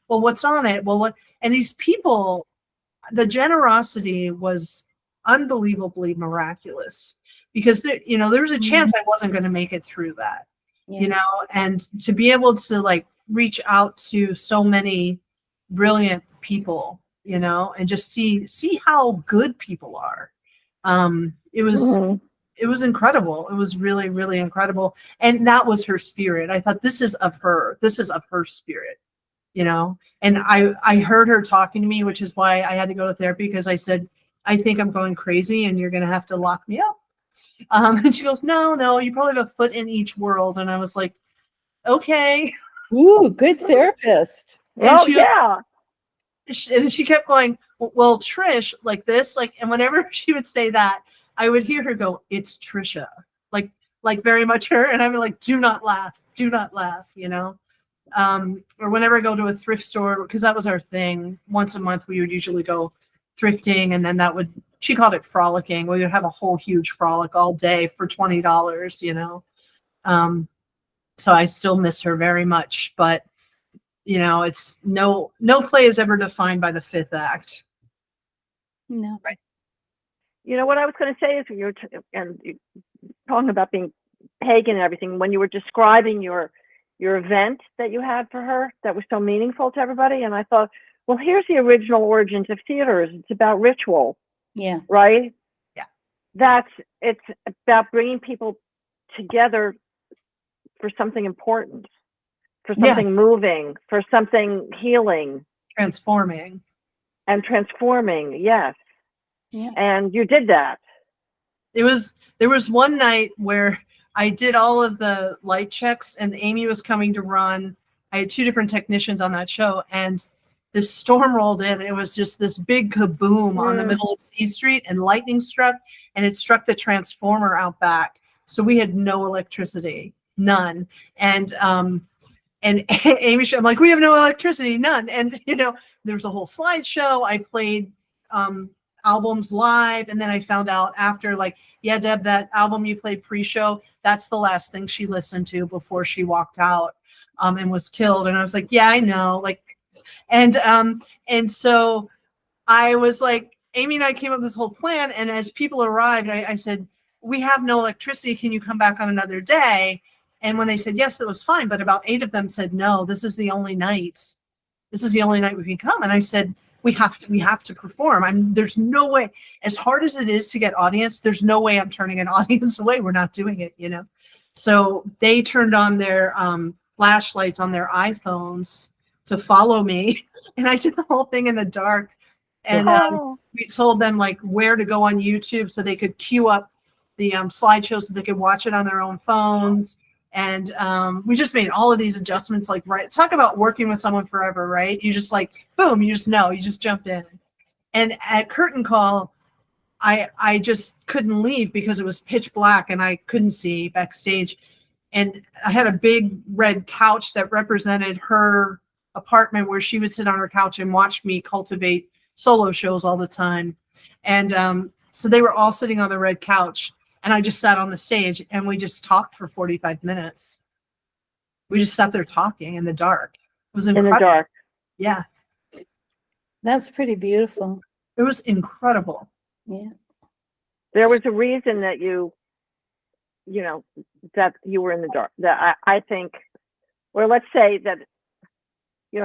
well, what's on it? Well, what? And these people, the generosity was unbelievably miraculous, because there was a chance I wasn't going to make it through that, and to be able to like reach out to so many brilliant people, and just see how good people are. It was incredible. It was really, really incredible. And that was her spirit. I thought, this is of her spirit, and I heard her talking to me, which is why I had to go to therapy, because I said, I think I'm going crazy and you're going to have to lock me up. And she goes, no, you probably have a foot in each world. And I was like, okay. Ooh, good therapist. Oh, yeah. And she kept going, well, Trish, like this, like, and whenever she would say that, I would hear her go, it's Trisha, like very much her. And I'm like, do not laugh, or whenever I go to a thrift store, because that was our thing. Once a month, we would usually go thrifting, and then she called it frolicking. We would have a whole huge frolic all day for $20, so I still miss her very much, but it's no play is ever defined by the fifth act. No. Right. What I was going to say is, when you're talking about being pagan and everything, when you were describing your event that you had for her that was so meaningful to everybody, and I thought, well, here's the original origins of theaters. It's about ritual. Yeah. Right? Yeah. It's about bringing people together for something important, for something moving, for something healing. Transforming. Yes. Yeah. And you did that. There was one night where I did all of the light checks, and Amy was coming to run. I had 2 different technicians on that show, and this storm rolled in. It was just this big kaboom on the middle of C Street, and lightning struck, and it struck the transformer out back. So we had no electricity, none. And Amy, I'm like, we have no electricity, none. And there was a whole slideshow. I played albums live. And then I found out after, like, yeah, Deb, that album you played pre-show, that's the last thing she listened to before she walked out and was killed. And I was like, yeah, I know. Like, and so I was like, Amy and I came up with this whole plan. And as people arrived, I said, we have no electricity. Can you come back on another day? And when they said yes, that was fine. But about 8 of them said, no, this is the only night. This is the only night we can come. And I said, we have to perform. There's no way, as hard as it is to get audience, there's no way I'm turning an audience away. We're not doing it, you know? So they turned on their flashlights on their iPhones to follow me. And I did the whole thing in the dark. And we told them like where to go on YouTube so they could queue up the slideshow so they could watch it on their own phones. And we just made all of these adjustments, like, right. Talk about working with someone forever, right? You just like, boom, you just know, you just jump in. And at curtain call, I just couldn't leave because it was pitch black and I couldn't see backstage. And I had a big red couch that represented her apartment where she would sit on her couch and watch me cultivate solo shows all the time. And so they were all sitting on the red couch. And I just sat on the stage and we just talked for 45 minutes. We just sat there talking in the dark. It was incredible. In the dark. Yeah. That's pretty beautiful. It was incredible. Yeah. There was a reason that you were in the dark. That I think, or let's say that,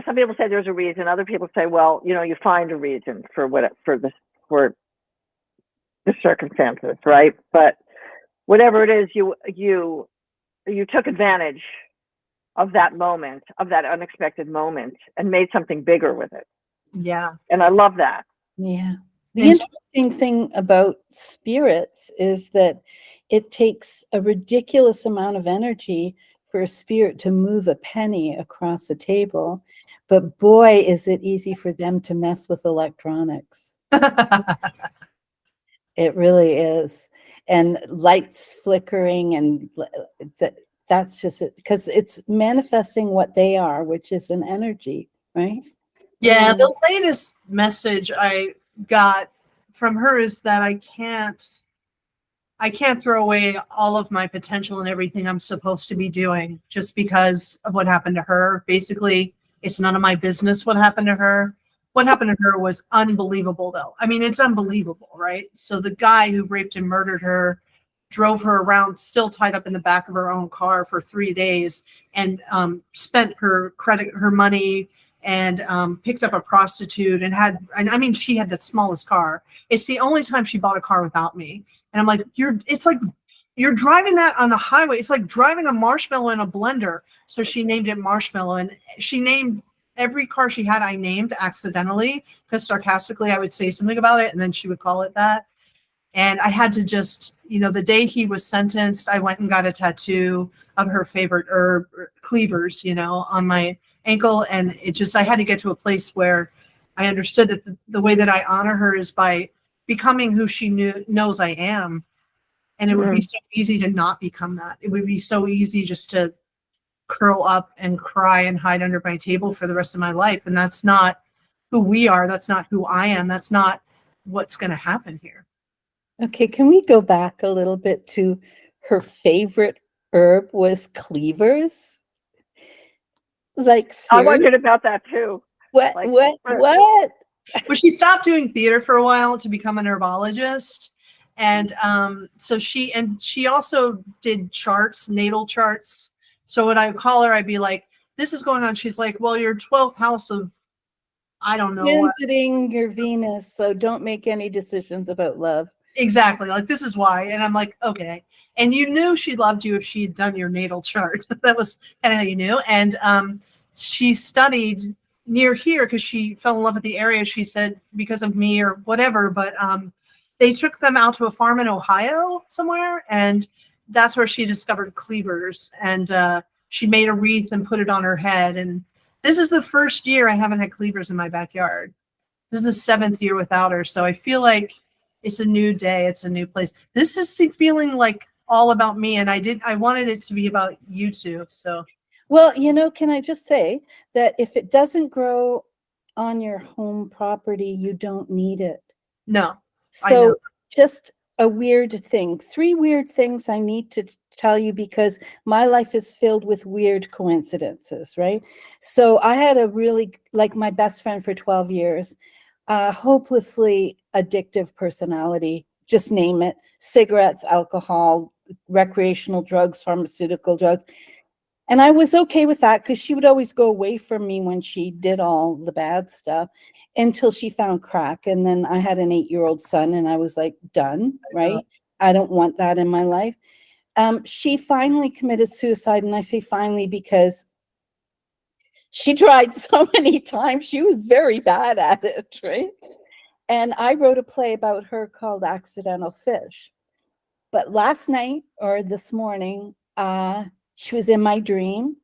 some people say there's a reason. Other people say, well, you find a reason for the circumstances, right? But whatever it is, you took advantage of that moment, of that unexpected moment, and made something bigger with it. Yeah. And I love that. Yeah. The interesting thing about spirits is that it takes a ridiculous amount of energy for a spirit to move a penny across a table. But boy, is it easy for them to mess with electronics. It really is. And lights flickering, and that's just it, because it's manifesting what they are, which is an energy, right? Yeah, the latest message I got from her is that I can't throw away all of my potential and everything I'm supposed to be doing just because of what happened to her. Basically, it's none of my business what happened to her. What happened to her was unbelievable, though. I mean, it's unbelievable, right? So the guy who raped and murdered her drove her around still tied up in the back of her own car for 3 days and spent her money and picked up a prostitute and she had the smallest car. It's the only time she bought a car without me. And I'm like, it's like you're driving that on the highway. It's like driving a marshmallow in a blender. So she named it Marshmallow, and she named every car she had. I named accidentally because sarcastically I would say something about it and then she would call it that. And I had to just, the day he was sentenced, I went and got a tattoo of her favorite herb, cleavers, on my ankle. And I had to get to a place where I understood that the way that I honor her is by becoming who she knows I am. And it would be so easy to not become that. It would be so easy just to curl up and cry and hide under my table for the rest of my life. And that's not who we are. That's not who I am. That's not what's going to happen here. Okay, can we go back a little bit to her favorite herb was cleavers? Like, seriously? I wondered about that too. What? Well, she stopped doing theater for a while to become a herbologist. And so she also did charts, natal charts. So when I call her, I'd be like, this is going on. She's like, well, your 12th house of, I don't know. Transiting your Venus. So don't make any decisions about love. Exactly. Like, this is why. And I'm like, okay. And you knew she loved you if she had done your natal chart. That was kind of how you knew. And she studied near here because she fell in love with the area. She said because of me or whatever. But they took them out to a farm in Ohio somewhere. And that's where she discovered cleavers. And she made a wreath and put it on her head. And this is the first year I haven't had cleavers in my backyard. This is the 7th year without her. So I feel like it's a new day. It's a new place. This is feeling like all about me. And I wanted it to be about you two. So, well, can I just say that if it doesn't grow on your home property, you don't need it. No. So just a weird thing. 3 weird things I need to tell you because my life is filled with weird coincidences, right? So I had a really, like my best friend for 12 years, hopelessly addictive personality, just name it, cigarettes, alcohol, recreational drugs, pharmaceutical drugs. And I was okay with that because she would always go away from me when she did all the bad stuff until she found crack. And then I had an 8-year-old son and I was like, done, right? I don't want that in my life. She finally committed suicide. And I say finally because she tried so many times. She was very bad at it, right? And I wrote a play about her called Accidental Fish. But last night or this morning, she was in my dream.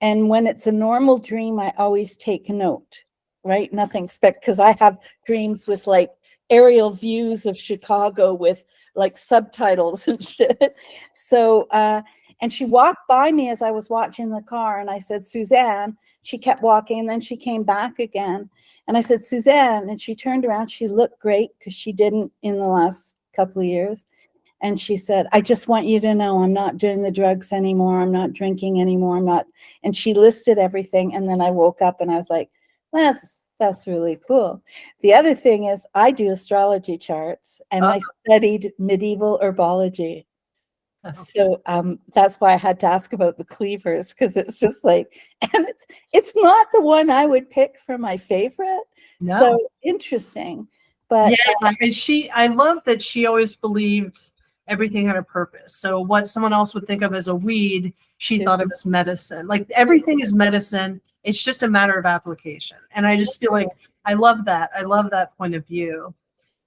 And when it's a normal dream, I always take a note, right? Nothing because I have dreams with like aerial views of Chicago with like subtitles and shit. So, and she walked by me as I was watching the car and I said, Suzanne. She kept walking and then she came back again. And I said, Suzanne, and she turned around. She looked great because she didn't in the last couple of years. And she said, I just want you to know I'm not doing the drugs anymore. I'm not drinking anymore. I'm not. And she listed everything. And then I woke up and I was like, that's really cool. The other thing is I do astrology charts and I studied medieval herbology. So that's why I had to ask about the cleavers because it's just like, and it's not the one I would pick for my favorite. No. So interesting. But yeah, and I love that she always believed everything had a purpose. So what someone else would think of as a weed, she thought of as medicine. Like everything is medicine. It's just a matter of application. And I just feel like I love that. I love that point of view.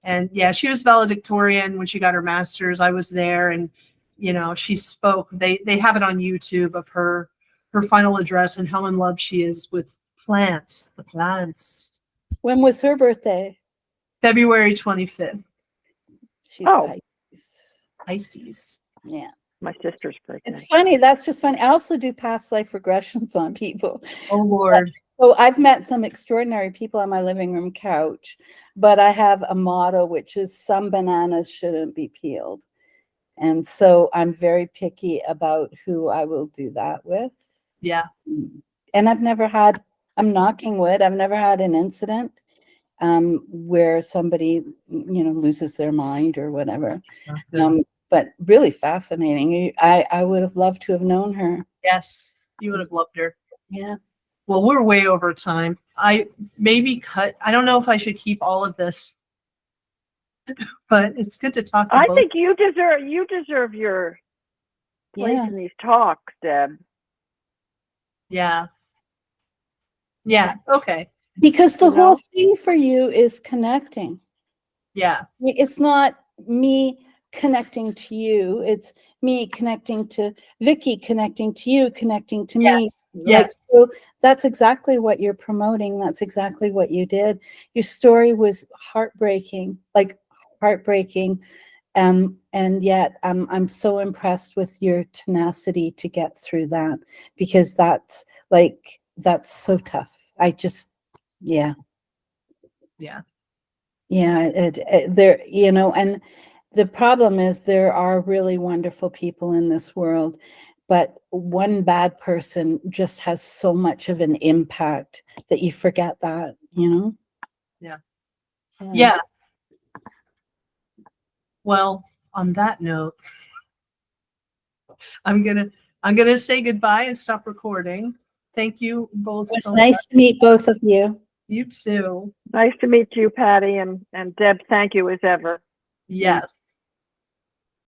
And yeah, she was valedictorian when she got her master's. I was there and she spoke. They have it on YouTube of her final address and how in love she is with plants, the plants. When was her birthday? February 25th. She's Pisces. Pisces. Yeah. My sister's birthday. It's funny. That's just funny. I also do past life regressions on people. Oh, Lord. So I've met some extraordinary people on my living room couch, but I have a motto, which is some bananas shouldn't be peeled. And so I'm very picky about who I will do that with. Yeah. And I'm knocking wood, I've never had an incident where somebody, loses their mind or whatever. But really fascinating. I would have loved to have known her. Yes, you would have loved her. Yeah. Well, we're way over time. I don't know if I should keep all of this. But it's good to talk about. I think you deserve your place in these talks, Deb. Yeah. Yeah. Okay. Because the whole thing for you is connecting. Yeah. It's not me connecting to you. It's me connecting to Vicky, connecting to you, connecting to me. Yes. So that's exactly what you're promoting. That's exactly what you did. Your story was heartbreaking. And yet I'm so impressed with your tenacity to get through that because that's so tough. And the problem is there are really wonderful people in this world, but one bad person just has so much of an impact that you forget that, Yeah. Well, on that note, I'm gonna say goodbye and stop recording. Thank you both. It's nice to meet both of you. You too. Nice to meet you, Paddy, and Deb. Thank you as ever. Yes.